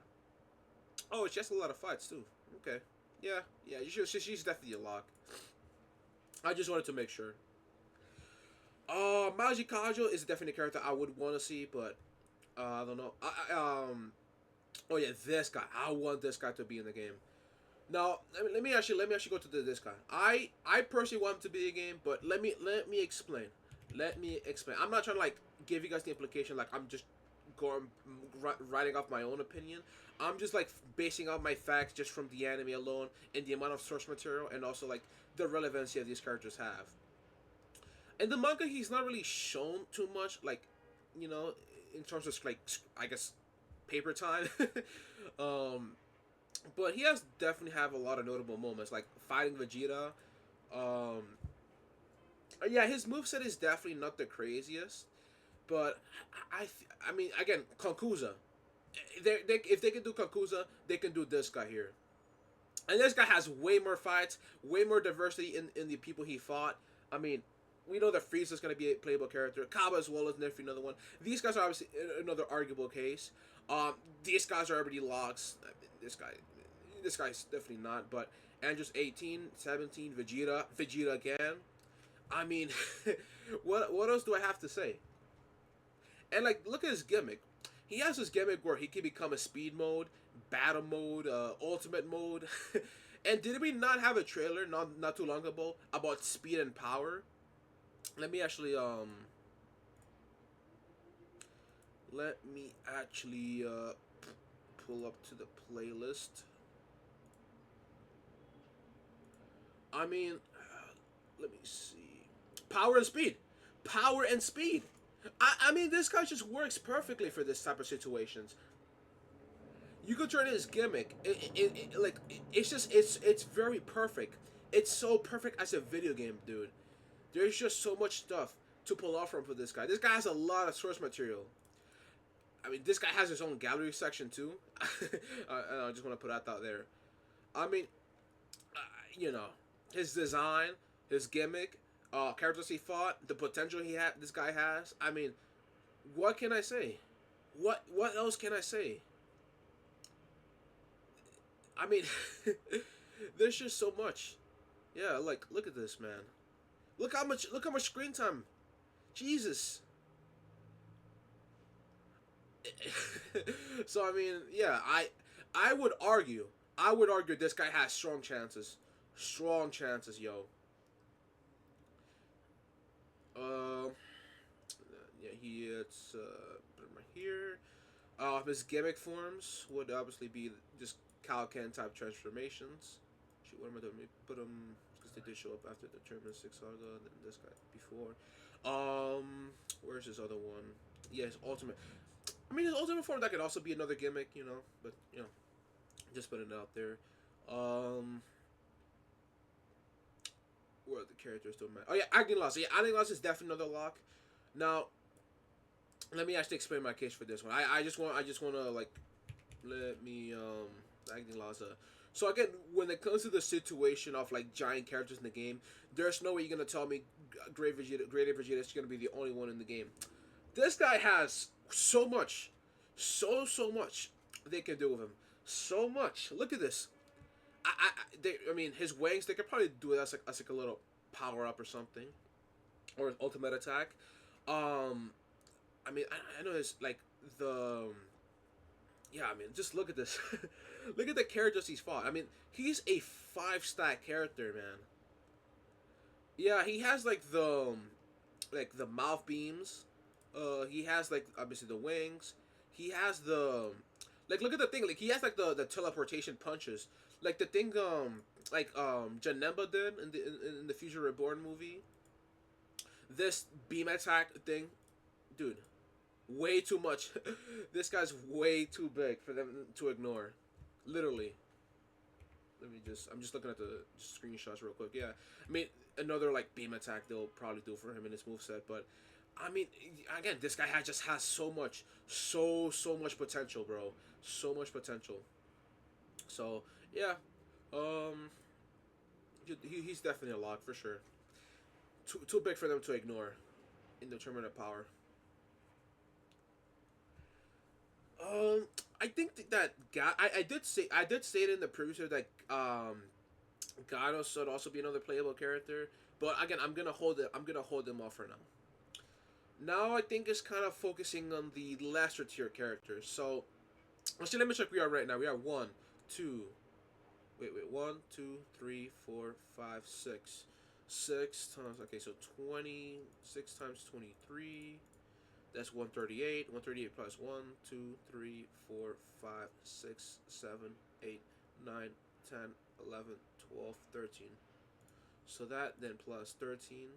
Oh, she has a lot of fights too. Okay. Yeah, yeah. She's definitely a lock. I just wanted to make sure. Maji Kajo is definitely a character I would want to see, but I don't know. Oh yeah, this guy. I want this guy to be in the game. Now, let me actually go to this guy. I personally want him to be in the game, but let me explain. Let me explain. I'm not trying to like give you guys the implication like I'm just going writing off my own opinion. I'm just like basing out my facts just from the anime alone and the amount of source material and also like the relevancy that these characters have. In the manga, he's not really shown too much, like, you know, in terms of like I guess paper time. um, but he has definitely have a lot of notable moments, like fighting Vegeta. Um, yeah, his moveset is definitely not the craziest, but I mean, again, Konkuza. If they can do Konkuza, they can do this guy here. And this guy has way more fights, way more diversity in the people he fought. I mean, we know that Frieza is going to be a playable character. Kaba as well is definitely another one. These guys are obviously another arguable case. These guys are already locks. This guy's definitely not. But Andrew's 18, 17, Vegeta again. I mean, what else do I have to say? And like, look at his gimmick. He has this gimmick where he can become a speed mode, battle mode, ultimate mode. And did we not have a trailer not too long ago about speed and power? Let me actually let me actually pull up to the playlist. I mean, let me see. Power and speed. Power and speed. I mean, this guy just works perfectly for this type of situations. You could turn his gimmick. It's very perfect. It's so perfect as a video game, dude. There's just so much stuff to pull off from for this guy. This guy has a lot of source material. I mean, this guy has his own gallery section too. I just want to put that out there. I mean, uh, you know, his design, his gimmick, characters he fought, the potential he had. This guy has. I mean, what can I say? What else can I say? I mean, there's just so much. Yeah, like look at this man. Look how much screen time. Jesus. So I mean, yeah, I would argue this guy has strong chances. Strong chances, yo. Uh, yeah, it's put him right here. His gimmick forms would obviously be just Kalkan type transformations. Shoot, what am I doing? Let me put him because they did show up after the Tournament 6 Saga, and then this guy before. Where's his other one? Yeah, his ultimate. I mean, his ultimate form that could also be another gimmick, but just putting it out there. Um, where are the characters don't matter? Oh yeah, Agni Loss. Yeah, Agni Loss is definitely another lock. Now, let me actually explain my case for this one. I just want to like let me Agni Loss. So again, when it comes to the situation of like giant characters in the game, there's no way you're gonna tell me Great Vegeta is gonna be the only one in the game. This guy has so much, so much they can do with him. So much. Look at this. I mean, his wings. They could probably do it as like a little power up or something, or his ultimate attack. Um, I mean, I know it's like the. Yeah, I mean, just look at this. Look at the characters he's fought. I mean, he's a 5 stack character, man. Yeah, he has like the mouth beams. He has like obviously the wings. He has the like look at the thing. Like he has like the teleportation punches. Like the thing Janemba did in the Future Reborn movie. This beam attack thing, dude, way too much. This guy's way too big for them to ignore. Literally. I'm just looking at the screenshots real quick. Yeah, I mean, another like beam attack they'll probably do for him in his moveset, but I mean, again, this guy just has so much potential, bro. So much potential. So yeah, um, he's definitely a lock for sure. Too big for them to ignore in the tournament of power. Um, I think that God, I did say it in the previous video that Gato should also be another playable character, but again, I'm gonna hold him off for now. Now I think it's kind of focusing on the lesser tier characters. So actually, let me check. We are right now. We are one, two. Wait. 1, 2, 3, 4, 5, 6. 6 times. Okay, so 26 times 23. That's 138. 138 plus 1, 2, 3, 4, 5, 6, 7, 8, 9, 10, 11, 12, 13. So that then plus 13.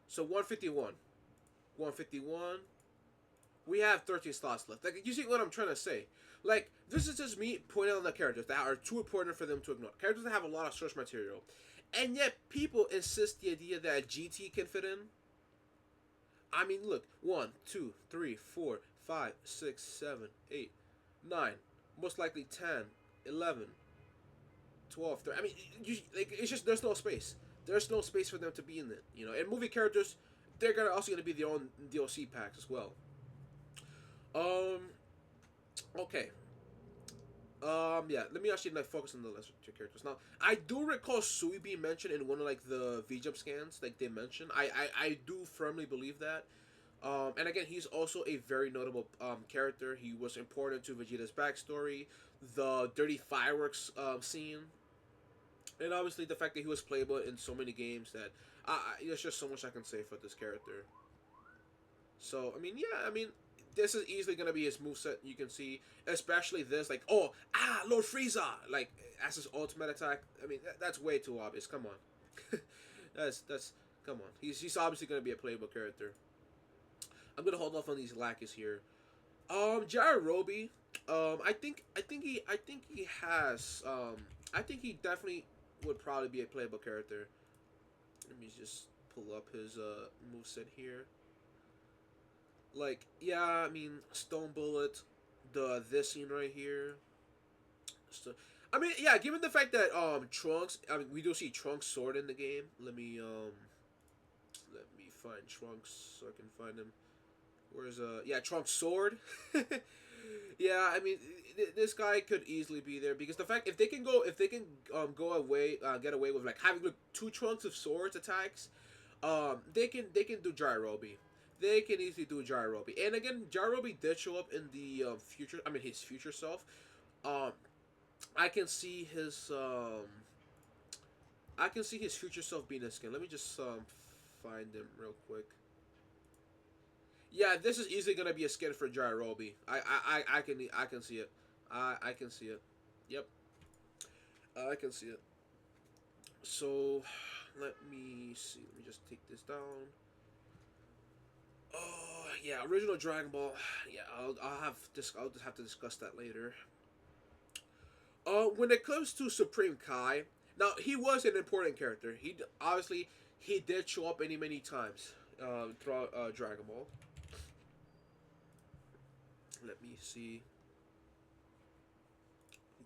So 151. 151. We have 13 slots left. Like, you see what I'm trying to say? Like, this is just me pointing out the characters that are too important for them to ignore. Characters that have a lot of source material. And yet, people insist the idea that GT can fit in. I mean, look. 1, 2, 3, 4, 5, 6, 7, 8, 9. Most likely 10, 11, 12, 13. I mean, like, it's just, there's no space. There's no space for them to be in it. You know, and movie characters, they're also gonna be their own DLC packs as well. Um. Okay. Yeah. Let me actually like focus on the lesser two characters now. I do recall Sui being mentioned in one of like the VJump scans. Like they mentioned, I do firmly believe that. And again, he's also a very notable character. He was important to Vegeta's backstory, the dirty fireworks scene, and obviously the fact that he was playable in so many games that there's just so much I can say for this character. So I mean, yeah, I mean, this is easily gonna be his moveset. You can see, especially this, like, oh, Lord Frieza, like as his ultimate attack. I mean, that's way too obvious. Come on, that's come on. He's obviously gonna be a playable character. I'm gonna hold off on these lackeys here. Jairobi, I think he has, I think he definitely would probably be a playable character. Let me just pull up his moveset here. Like, yeah, I mean, Stone Bullet, this scene right here. So, I mean, yeah, given the fact that Trunks, I mean, we do see Trunks' sword in the game. Let me find Trunks so I can find him. Where's yeah, Trunks' sword. Yeah, I mean, this guy could easily be there because the fact if they can go away get away with like having like, two Trunks of swords attacks, they can do Jairobi. They can easily do Jairobi. And again, Jairobi did show up in the future. I mean, his future self. Um, I can see his I can see his future self being a skin. Let me just find him real quick. Yeah, this is easily gonna be a skin for Jairobi. I can see it. I can see it. Yep, I can see it. So, let me see. Let me just take this down. Oh yeah, original Dragon Ball. Yeah, I'll just have to discuss that later. When it comes to Supreme Kai, now he was an important character. Obviously he did show up many times throughout Dragon Ball. Let me see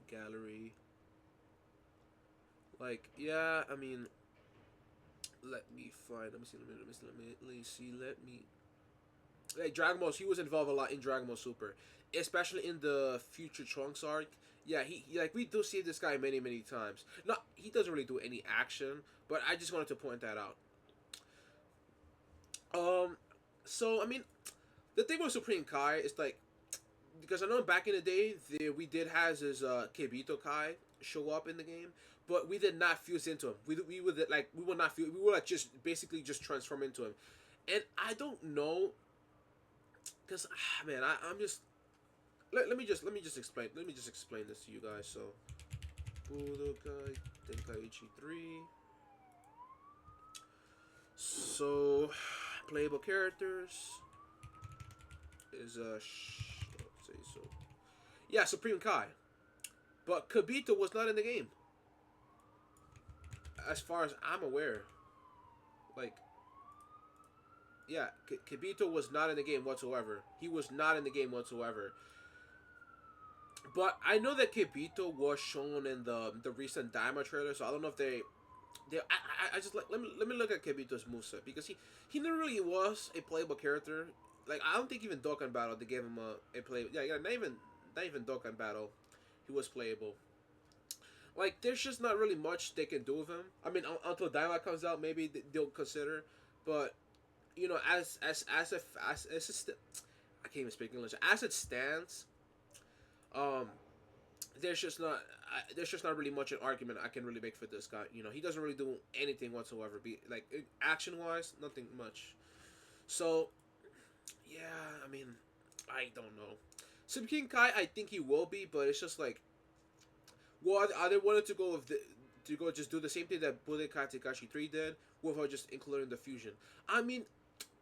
gallery. Like yeah, I mean, let me find. Let me see. Let me see. Let me. Like Dragon Ball, he was involved a lot in Dragon Ball Super, especially in the Future Trunks arc. Yeah, he like we do see this guy many times. Not he doesn't really do any action, but I just wanted to point that out. Um, so I mean, the thing with Supreme Kai is like because I know back in the day we did have his Kibito Kai show up in the game, but we did not fuse into him. We would like we would not fuse. We would like just basically just transform into him, and I don't know because man I'm just let me just explain this to you guys. So Budokai Tenkaichi 3. So, playable characters is let's say so. Yeah, Supreme Kai, but Kibito was not in the game, as far as I'm aware. Like, yeah, Kibito was not in the game whatsoever. He was not in the game whatsoever. But I know that Kibito was shown in the recent Daima trailer, so I don't know if I just like let me look at Kibito's moveset because he never really was a playable character. Like I don't think even Dokkan Battle they gave him a play. Yeah, not even Dokkan Battle, he was playable. Like there's just not really much they can do with him. I mean, until Daima comes out, maybe they'll consider. But you know, as a I can't even speak English. As it stands, um, there's just not really much an argument I can really make for this guy. You know, he doesn't really do anything whatsoever. Be like action wise, nothing much. So yeah, I mean, I don't know. Sim King Kai, I think he will be, but it's just like, well, are they wanted to go with to go just do the same thing that Budokai Tenkaichi 3 did, without just including the fusion? I mean,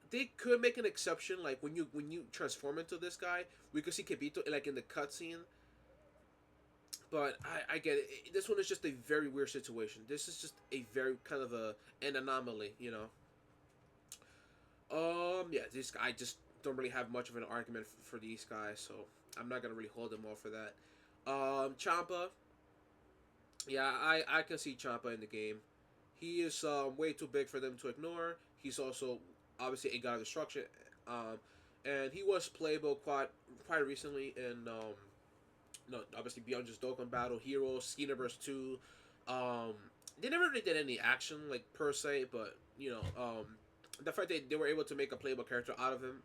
they could make an exception, like when you transform into this guy, we could see Kibito like in the cutscene. But I get it. This one is just a very weird situation. This is just a very kind of an anomaly, you know. Yeah, this I just don't really have much of an argument for these guys, so I'm not gonna really hold them all for that. Champa, yeah, I can see Champa in the game. He is way too big for them to ignore. He's also obviously a god of destruction, um, and he was playable quite recently in no, obviously beyond just Dokkan Battle, Heroes, Skeeterverse 2. Um, they never really did any action like per se, but you know, the fact that they were able to make a playable character out of him,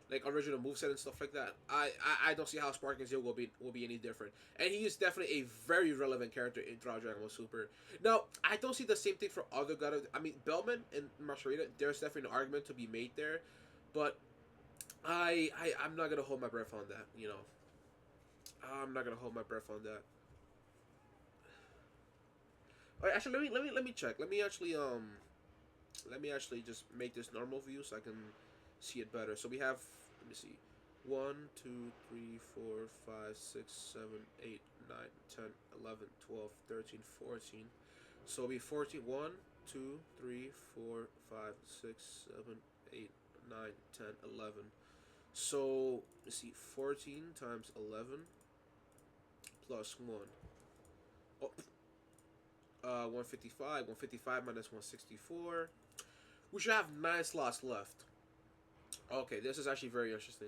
like original moveset and stuff like that, I don't see how Sparking Zero will be any different. And he is definitely a very relevant character in Dragon Ball Super. Now, I don't see the same thing for other god of, I mean Bellman and Mascherita, there's definitely an argument to be made there, but I'm not gonna hold my breath on that, you know. I'm not gonna hold my breath on that. Alright, actually, let me check. Let me actually just make this normal view so I can see it better. So we have, let me see, 1, 2, 3, 4, 5, 6, 7, 8, 9, 10, 11, 12, 13, 14. So it'll be 14. 1, 2, 3, 4, 5, 6, 7, 8, 9, 10, 11. So let's see, 14 times 11 plus 1. Oh, 155. 155 minus 164. We should have 9 slots left. Okay, this is actually very interesting.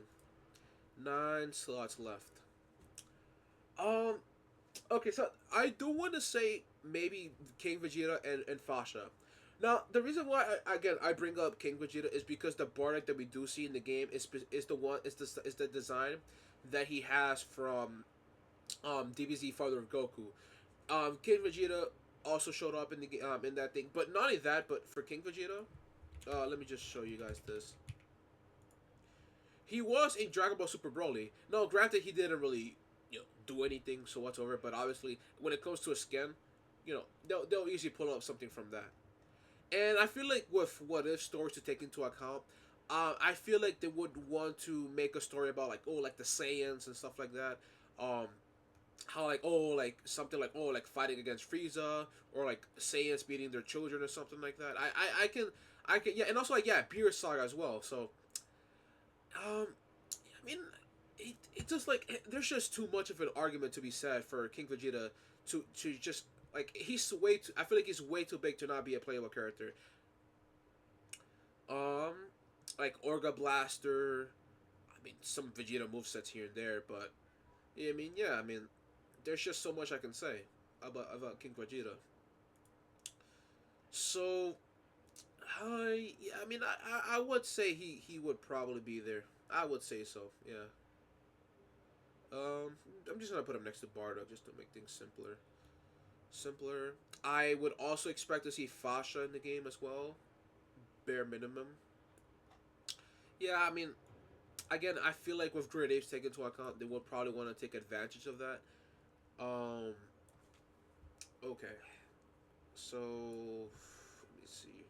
9 slots left. Um, okay, so I do want to say maybe King Vegeta and Fasha. Now, the reason why I bring up King Vegeta is because the Bardock that we do see in the game is the design that he has from DBZ Father of Goku. King Vegeta also showed up in that thing, but not only that, but for King Vegeta, let me just show you guys this. He was in Dragon Ball Super Broly. No, granted, he didn't really, do anything so whatsoever. But obviously, when it comes to a skin, they'll easily pull up something from that. And I feel like with what if stories to take into account, I feel like they would want to make a story about like like the Saiyans and stuff like that. Um, how like like something like like fighting against Frieza or like Saiyans beating their children or something like that. I can yeah, and also like yeah, Beerus Saga as well. So I mean, it just like there's just too much of an argument to be said for King Vegeta to just like he's way too. I feel like he's way too big to not be a playable character. Um, like Orga Blaster. I mean, some Vegeta movesets here and there, but yeah, I mean, there's just so much I can say about King Vegeta. So, yeah, I mean, I would say he would probably be there. I would say so. Yeah. I'm just gonna put him next to Bardock just to make things simpler. Simpler. I would also expect to see Fasha in the game as well, bare minimum. Yeah, I mean, again, I feel like with Great Apes taken into account, they would probably want to take advantage of that. Um. Okay. So let me see.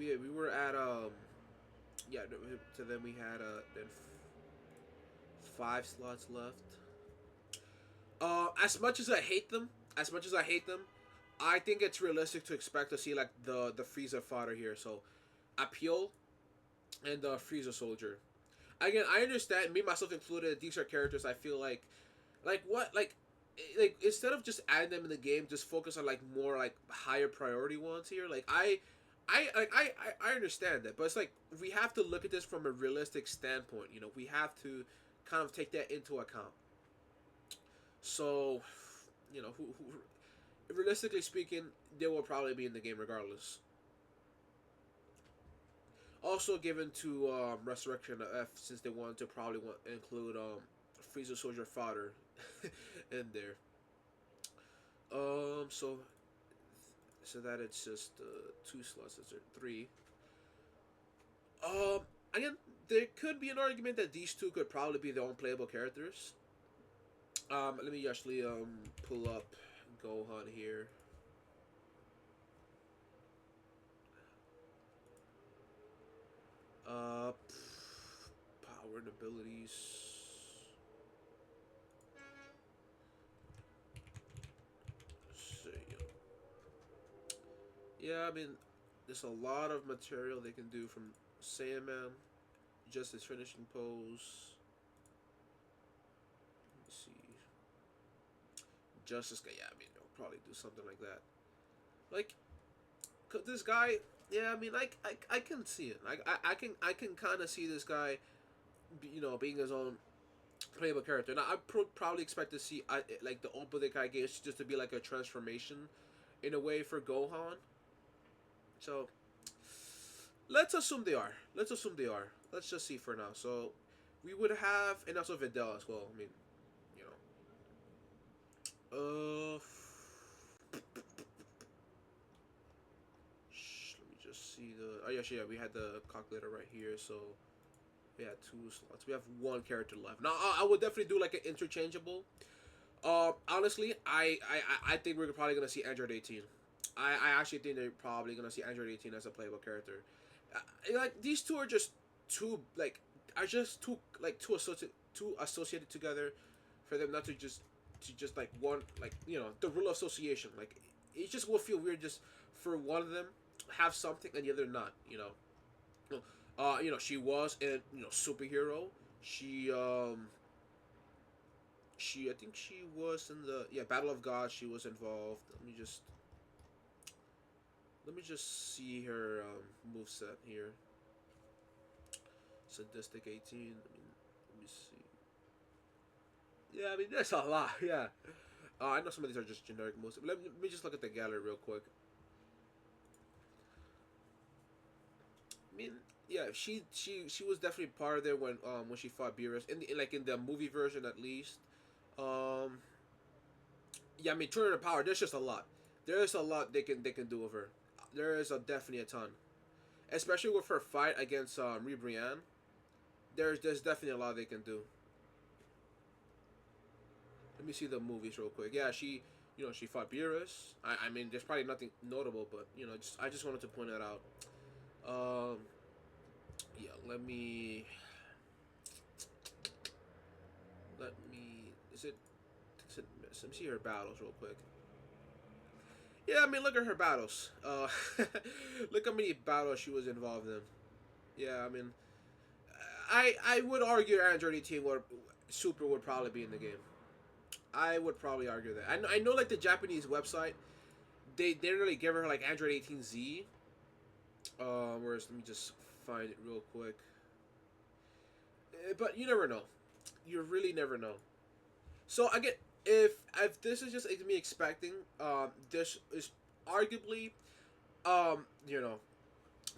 we were at yeah. So then we had then 5 slots left. As much as I hate them, as much as I hate them, I think it's realistic to expect to see like the Frieza fodder here. So, Appeal and the Frieza Soldier. Again, I understand, me myself included. These are characters I feel like what like instead of just adding them in the game, just focus on like more like higher priority ones here. Like I understand that, but it's like we have to look at this from a realistic standpoint. You know, we have to kind of take that into account. So, you know, realistically speaking, they will probably be in the game regardless. Also given to Resurrection F, since they wanted to probably include Frieza Soldier fodder in there. So that it's just 2 slots. Is there 3? Um, Again, there could be an argument that these two could probably be their own playable characters. Let me actually pull up Gohan here. Uh, Power and abilities. So, yeah, I mean, there's a lot of material they can do from Saiyaman, just his finishing pose. Let me see. Justice Guy, yeah, I mean, they'll probably do something like that. Like, this guy, yeah, I mean, I can see it. I can kind of see this guy, being his own playable character. Now, I probably expect to see like the opening I gave just to be like a transformation, in a way, for Gohan. So let's assume they are. Let's assume they are. Let's just see for now. So we would have, and also Videl as well. I mean, you know, let me just see the. Oh yeah, we had the calculator right here. So we had 2 slots. We have 1 character left. Now I would definitely do like an interchangeable. Honestly, I think we're probably gonna see Android 18. I actually think they're probably gonna see Android 18 as a playable character. Like these two are just too like are just too associated together for them not to just like one, like, the rule of association. Like it just will feel weird just for one of them have something and the other not. She was a superhero. She I think she was in the Battle of God. She was involved. Let me just see her move set here. Sadistic 18. Let me see. Yeah, I mean there's a lot. Yeah, I know some of these are just generic moves. Let me just look at the gallery real quick. I mean, yeah, she was definitely part of there when she fought Beerus in the movie version at least. Um, yeah, I mean, turn her power. There's just a lot. There's a lot they can do with her. There is definitely a ton, especially with her fight against Ribrianne. There's definitely a lot they can do. Let me see the movies real quick. Yeah, she fought Beerus. I mean, there's probably nothing notable, but I just wanted to point that out. Um, yeah, let me let me see her battles real quick. Yeah, I mean, look at her battles. Look how many battles she was involved in. Yeah, I mean, I would argue Android 18 would Super would probably be in the game. I would probably argue that. I know like the Japanese website, they didn't really give her like Android 18Z. Whereas let me just find it real quick. But you never know. You really never know. So again, if this is just me expecting, this is arguably, you know,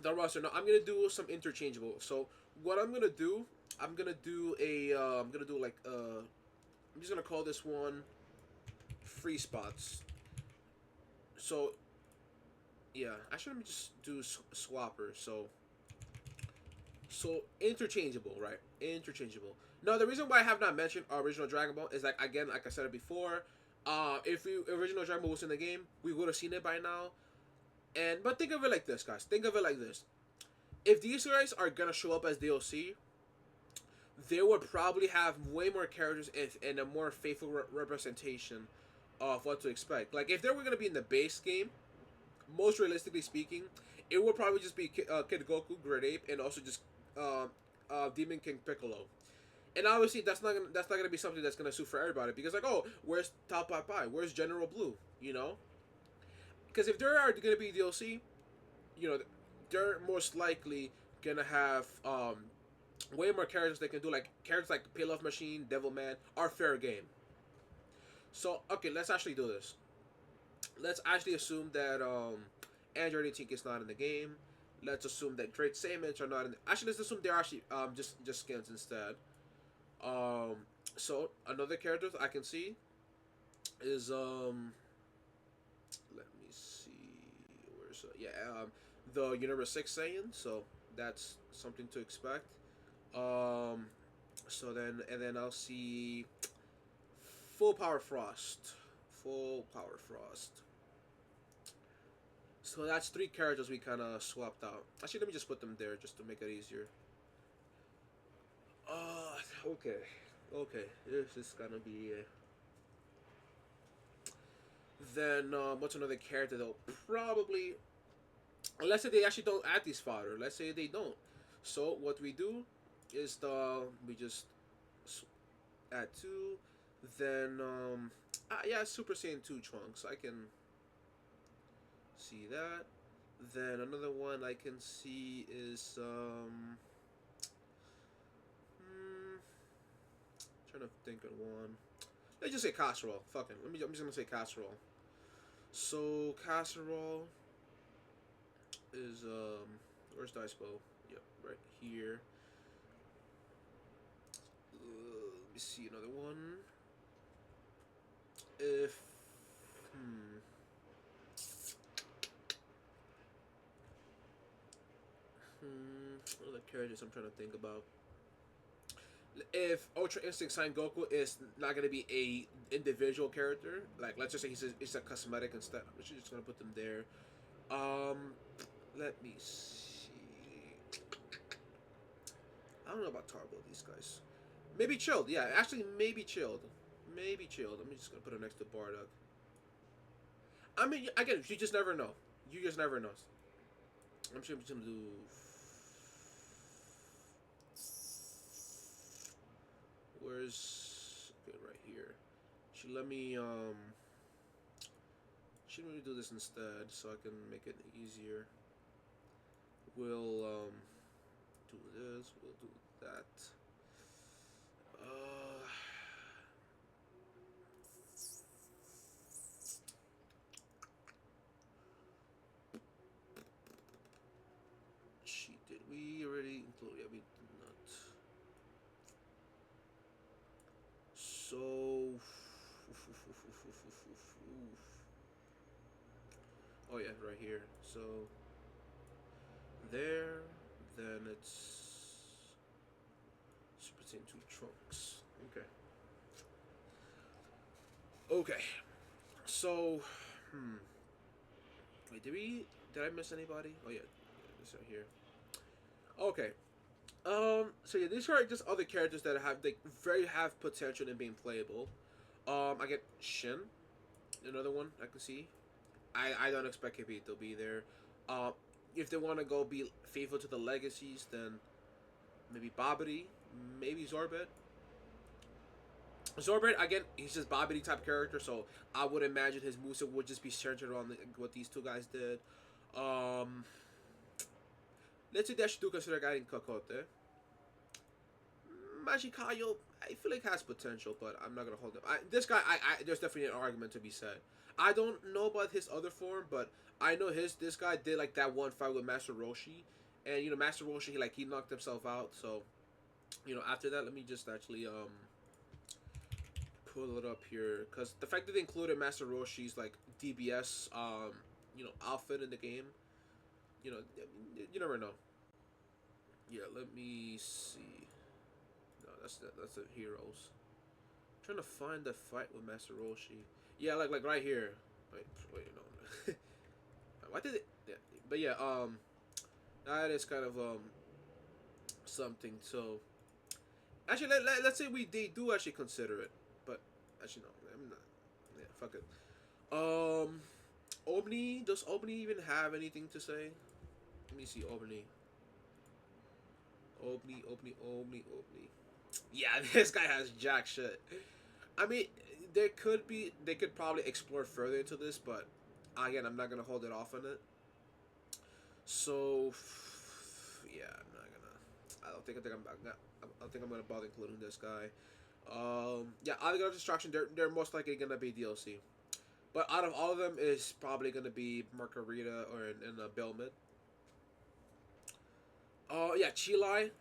the roster. Now I'm gonna do some interchangeable. So what I'm gonna do I'm gonna do like I'm just gonna call this one free spots. So yeah, actually let me just do swapper. So interchangeable, right? Interchangeable. Now the reason why I have not mentioned original Dragon Ball is like, again, like I said it before. If original Dragon Ball was in the game, we would have seen it by now. And but think of it like this, guys. Think of it like this. If these guys are gonna show up as DLC, they would probably have way more characters and a more faithful representation of what to expect. Like if they were gonna be in the base game, most realistically speaking, it would probably just be Kid Goku, Great Ape, and also just uh, Demon King Piccolo. And obviously, that's not gonna be something that's gonna suit for everybody because like, oh, where's Top Pai Pai? Where's General Blue? You know, because if there are gonna be DLC, you know, they're most likely gonna have way more characters they can do. Like characters like Pilaf Machine, Devilman are fair game. So okay, let's actually do this. Let's actually assume that Android 18 is not in the game. Let's assume that Great Saiyans are not in. Actually, let's assume they're actually just skins instead. Um, so another character I can see is let me see where's yeah the Universe 6 Saiyan. So that's something to expect. Um, so then I'll see Full Power Frost. Full Power Frost. So that's three characters we kind of swapped out. Actually, let me just put them there just to make it easier. Okay. Okay, this is gonna be. Then, what's another character though? Probably. Let's say they actually don't add these fodder. Let's say they don't. So, what we do is we just add two. Then, yeah, Super Saiyan 2 Trunks. I can see that. Then another one I can see is trying to think of one. Let's just say casserole. Fuck it. I'm just gonna say casserole. So casserole is where's Dice Bow? Yep, right here. Let me see another one. If what are the characters I'm trying to think about? If Ultra Instinct Sign Goku is not gonna be a individual character, like let's just say it's a cosmetic instead, I'm just gonna put them there. Let me see. I don't know about Tarbo. These guys, maybe chilled. Yeah, actually, maybe chilled. Maybe chilled. I'm just gonna put it next to Bardock. I mean, again, you just never know. You just never know. I'm just gonna do. Where's okay right here? She let me She let me do this instead so I can make it easier. We'll do this. We'll do that. She did we already include? Yeah, we did not. So. Oh yeah, right here. So there, then it's Super Saiyan 2 Trunks. Okay. Okay. So, wait, did I miss anybody? Oh yeah, it's right here. Okay. So yeah, these are just other characters that have potential in being playable. I get Shin, another one I can see. I don't expect KB to be there. Uh, if they want to go be faithful to the legacies, then maybe Babidi, maybe Zorbet. Zorbet again, he's just Babidi type character, so I would imagine his moveset would just be centered on what these two guys did. Um, let's say they should do consider guiding Kokote. Magikayo, I feel like has potential, but I'm not gonna hold him. This guy, there's definitely an argument to be said. I don't know about his other form, but I know this guy did like that one fight with Master Roshi, and Master Roshi he knocked himself out. So after that, let me just actually pull it up here because the fact that they included Master Roshi's like DBS outfit in the game, you know you never know. Yeah, let me see. No, that's the heroes. I'm trying to find the fight with Master Roshi. Yeah, like right here. Wait, no. Why did it? But yeah, that is kind of something. So actually, let's say they do actually consider it, but actually no, I'm not. Yeah, fuck it. Um, Omni, does Omni even have anything to say? Let me see, Omni. Omni. Yeah, this guy has jack shit. I mean, they could probably explore further into this, but again, I'm not gonna hold it off on it. So, yeah, I'm not gonna. I don't think I'm gonna bother including this guy. Yeah, other distraction, they're most likely gonna be DLC. But out of all of them, is probably gonna be Margarita or in Belmont. Oh yeah, Chile.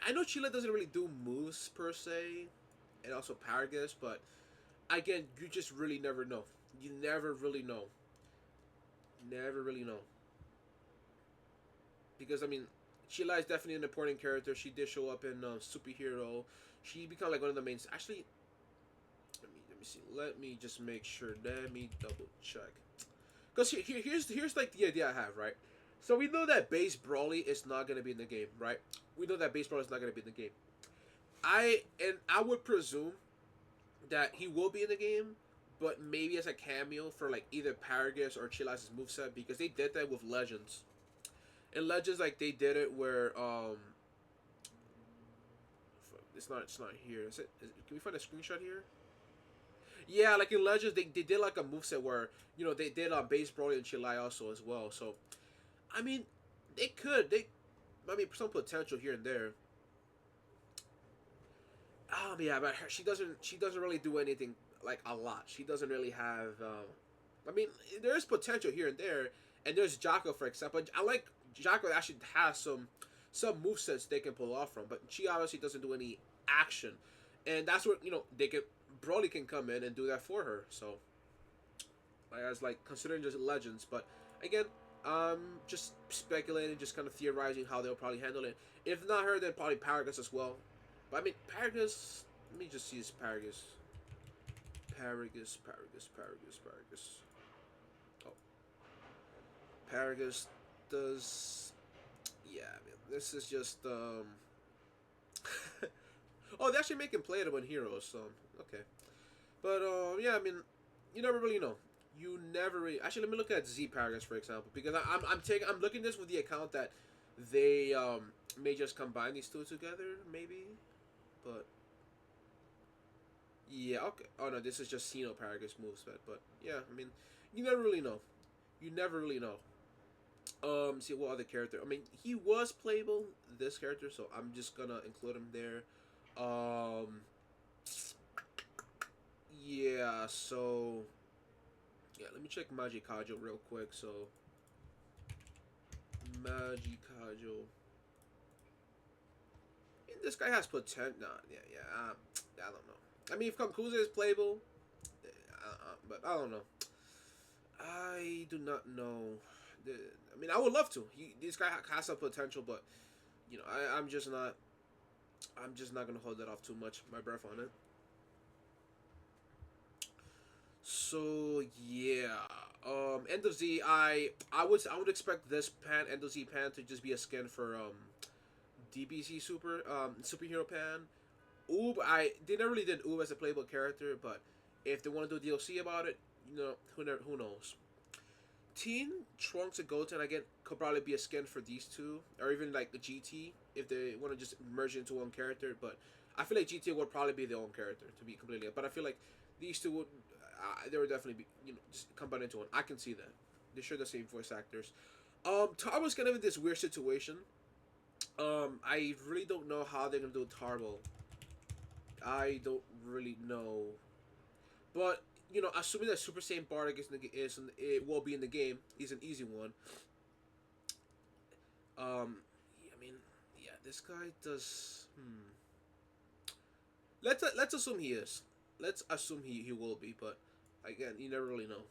I know Chile doesn't really do moves per se, and also Paragus, but again, you just really never know. You never really know. Never really know. Because I mean, Sheila is definitely an important character. She did show up in Superhero. She became like one of the main. Actually, let me see. Let me just make sure. Let me double check. Because here's like the idea I have, right? So we know that base Brawly is not gonna be in the game, right? We know that base Brawly is not gonna be in the game. I would presume that he will be in the game, but maybe as a cameo for like either Paragus or Chilas's moveset because they did that with Legends. In Legends, like they did it where it's not here. Can we find a screenshot here? Yeah, like in Legends, they did like a moveset where they did base Broly and Chilai also as well. So I mean, I mean some potential here and there. Yeah, but she doesn't really do anything like a lot. She doesn't really have. I mean, there is potential here and there, and there's Jocko for example. I like Jocko actually has some movesets they can pull off from, but she obviously doesn't do any action, and that's what they can. Broly can come in and do that for her. So, as like considering just legends, but again, just speculating, just kind of theorizing how they'll probably handle it. If not her, then probably Paragus as well. But I mean, Paragus. Let me just see his Paragus. Paragus. Oh, Paragus does. Yeah, I mean, this is just. Oh, they actually make him playable in Heroes, so okay. But yeah, I mean, you never really know. You never really. Actually, let me look at Z Paragus for example, because I'm looking this with the account that they may just combine these two together, maybe, but yeah, okay. Oh no, this is just Xeno Paragus moveset, but yeah, I mean, you never really know. You never really know. See what other character? I mean, he was playable, this character, so I'm just gonna include him there. Um, yeah. So yeah, let me check Majikajo real quick. So Majikajo. I mean, this guy has potential. Nah, yeah. I don't know. I mean, if Kamkuza is playable, but I don't know. I do not know. I mean, I would love to. This guy has some potential, but I'm just not. I'm just not gonna hold that off too much. My breath on it. So yeah. End of Z. I would expect this End of Z pan to just be a skin for DBZ superhero pan. Oob, they never really did Oob as a playable character, but if they want to do DLC about it, who knows. Teen Trunks and Goten again could probably be a skin for these two, or even like the GT if they want to just merge into one character. But I feel like GT would probably be their own character to be completely. But I feel like these two would, they would definitely be just combine into one. I can see that. They share the same voice actors. Tarbo's kind of in this weird situation. I really don't know how they're gonna do Tarbo. I don't really know, but assuming that Super Saiyan Bardock it will be in the game, he's an easy one. Yeah, I mean, yeah, this guy does. Let's assume he is. Let's assume he will be, but again, you never really know.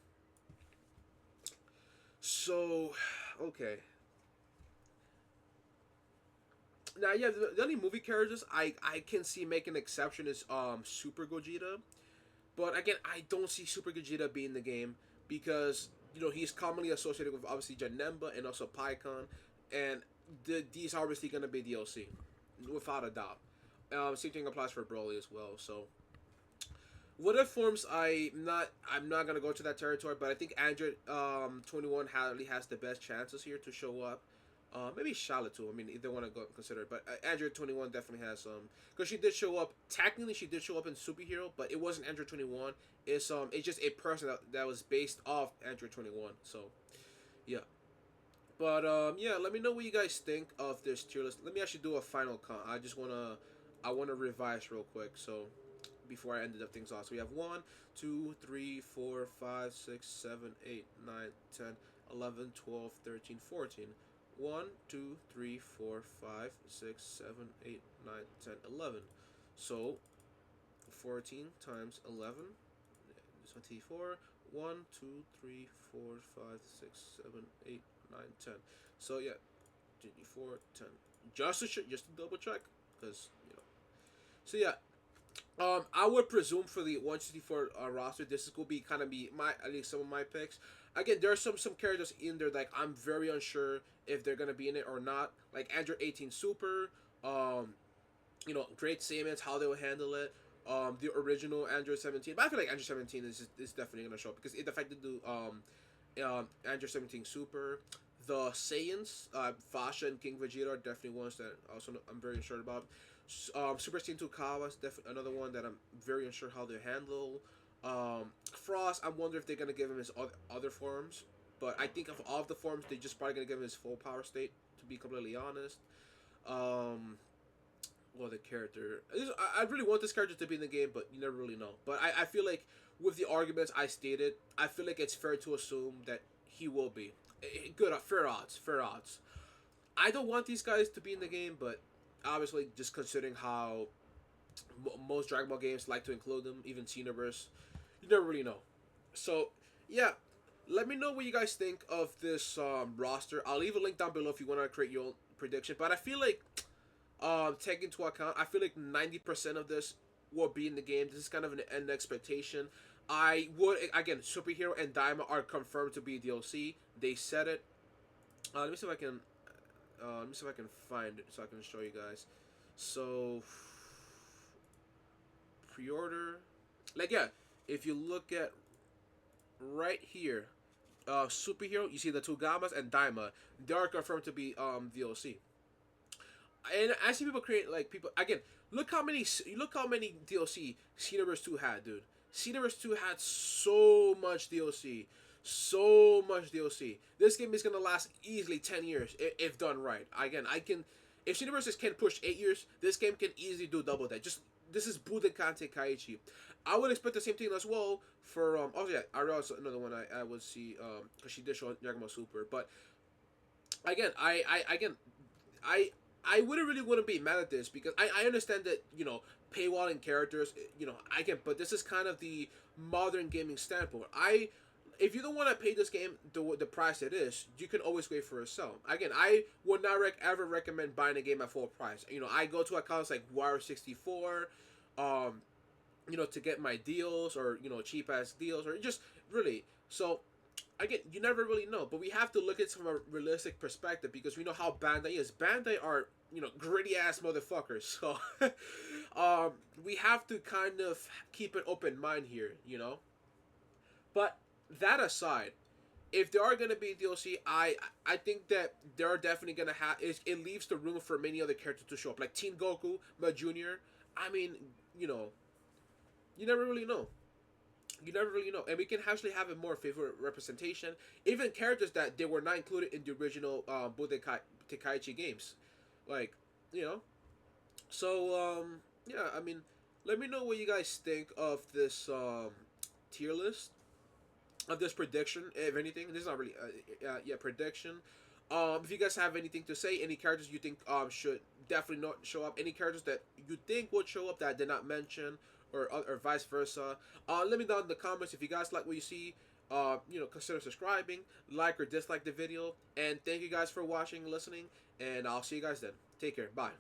So, okay. Now, yeah, the only movie characters I can see make an exception is Super Gogeta. But again, I don't see Super Gogeta being in the game because he's commonly associated with obviously Janemba and also Pycon, and these are obviously gonna be DLC, without a doubt. Same thing applies for Broly as well. So what if forms I'm not gonna go to that territory, but I think Android 21 Hadley has the best chances here to show up. Maybe Charlotte too. I mean, if they want to go consider it, but Android 21 definitely has because she did show up. Technically, she did show up in Superhero, but it wasn't Android 21. It's just a person that was based off Android 21. So yeah, but yeah, let me know what you guys think of this tier list. Let me actually do a final count. I wanna revise real quick. So before I ended up things off. So we have 1, 2, 3, 4, 5, 6, 7, 8, 9, 10, 11, 12, 13, 14. 1, 2, 3, 4, 5, 6, 7, 8, 9, 10, 11. So 14 times 11, 24. 1, 2, 3, 4, 5, 6, 7, 8, 9, 10. So yeah, 24, 10. Just to double check, because So yeah, I would presume for the 164 roster, this is going to be kind of be my at least some of my picks. Again, there are some characters in there like I'm very unsure if they're gonna be in it or not. Like Android 18 Super, Great Saiyans, how they will handle it. The original Android 17, but I feel like Android 17 is definitely gonna show up because it affected the Android 17 Super. The Saiyans, Fasha and King Vegeta are definitely ones that also I'm very unsure about. Super Saiyan 2 Kawa is definitely another one that I'm very unsure how they handle. Frost, I wonder if they're gonna give him his other forms, but I think of all of the forms, they're just probably gonna give him his full power state. To be completely honest, well, the character, I really want this character to be in the game, but you never really know. But I feel like with the arguments I stated, I feel like it's fair to assume that he will be. Good, fair odds, fair odds. I don't want these guys to be in the game, but obviously, just considering how most Dragon Ball games like to include them, even Xenoverse, you never really know. So, yeah, let me know what you guys think of this roster. I'll leave a link down below if you want to create your own prediction. But I feel like, take into account, I feel like 90% of this will be in the game. This is kind of an end expectation. I would, again, Superhero and Daima are confirmed to be DLC. They said it. Let me see if I can find it so I can show you guys. So pre-order, like yeah, if you look at right here, Superhero, you see the two Gammas and Daima. They are confirmed to be DLC. And I see people create like people again. Look how many DLC Xenoverse 2 had, dude. Xenoverse 2 had so much DLC. So much DLC. This game is gonna last easily 10 years if done right. Again, if Xenoverse can push 8 years, this game can easily do double that. Just this is Budokan Tenkaichi. I would expect the same thing as well for oh yeah, also another one I would see because she did show Dragon Ball Super. But again, I wouldn't be mad at this because I understand that paywalling characters, I can, but this is kind of the modern gaming standpoint. If you don't want to pay this game the price it is, you can always wait for a sale. Again, I would not ever recommend buying a game at full price. I go to accounts like Wire64, to get my deals or cheap ass deals or just really. So again, you never really know, but we have to look at it from a realistic perspective because we know how Bandai is. Bandai are gritty ass motherfuckers, so we have to kind of keep an open mind here. But that aside, if there are going to be DLC, I think that there are definitely going to have. It leaves the room for many other characters to show up, like Teen Goku, Ma Junior. I mean, you never really know. You never really know, and we can actually have a more favorite representation. Even characters that they were not included in the original Budokai Tenkaichi games, like you know. So yeah, I mean, let me know what you guys think of this tier list, of this prediction, if anything. This is not really prediction. If you guys have anything to say, any characters you think should definitely not show up, any characters that you think would show up that I did not mention, or vice versa, let me know in the comments. If you guys like what you see, consider subscribing, like or dislike the video, and thank you guys for watching and listening, and I'll see you guys then. Take care. Bye.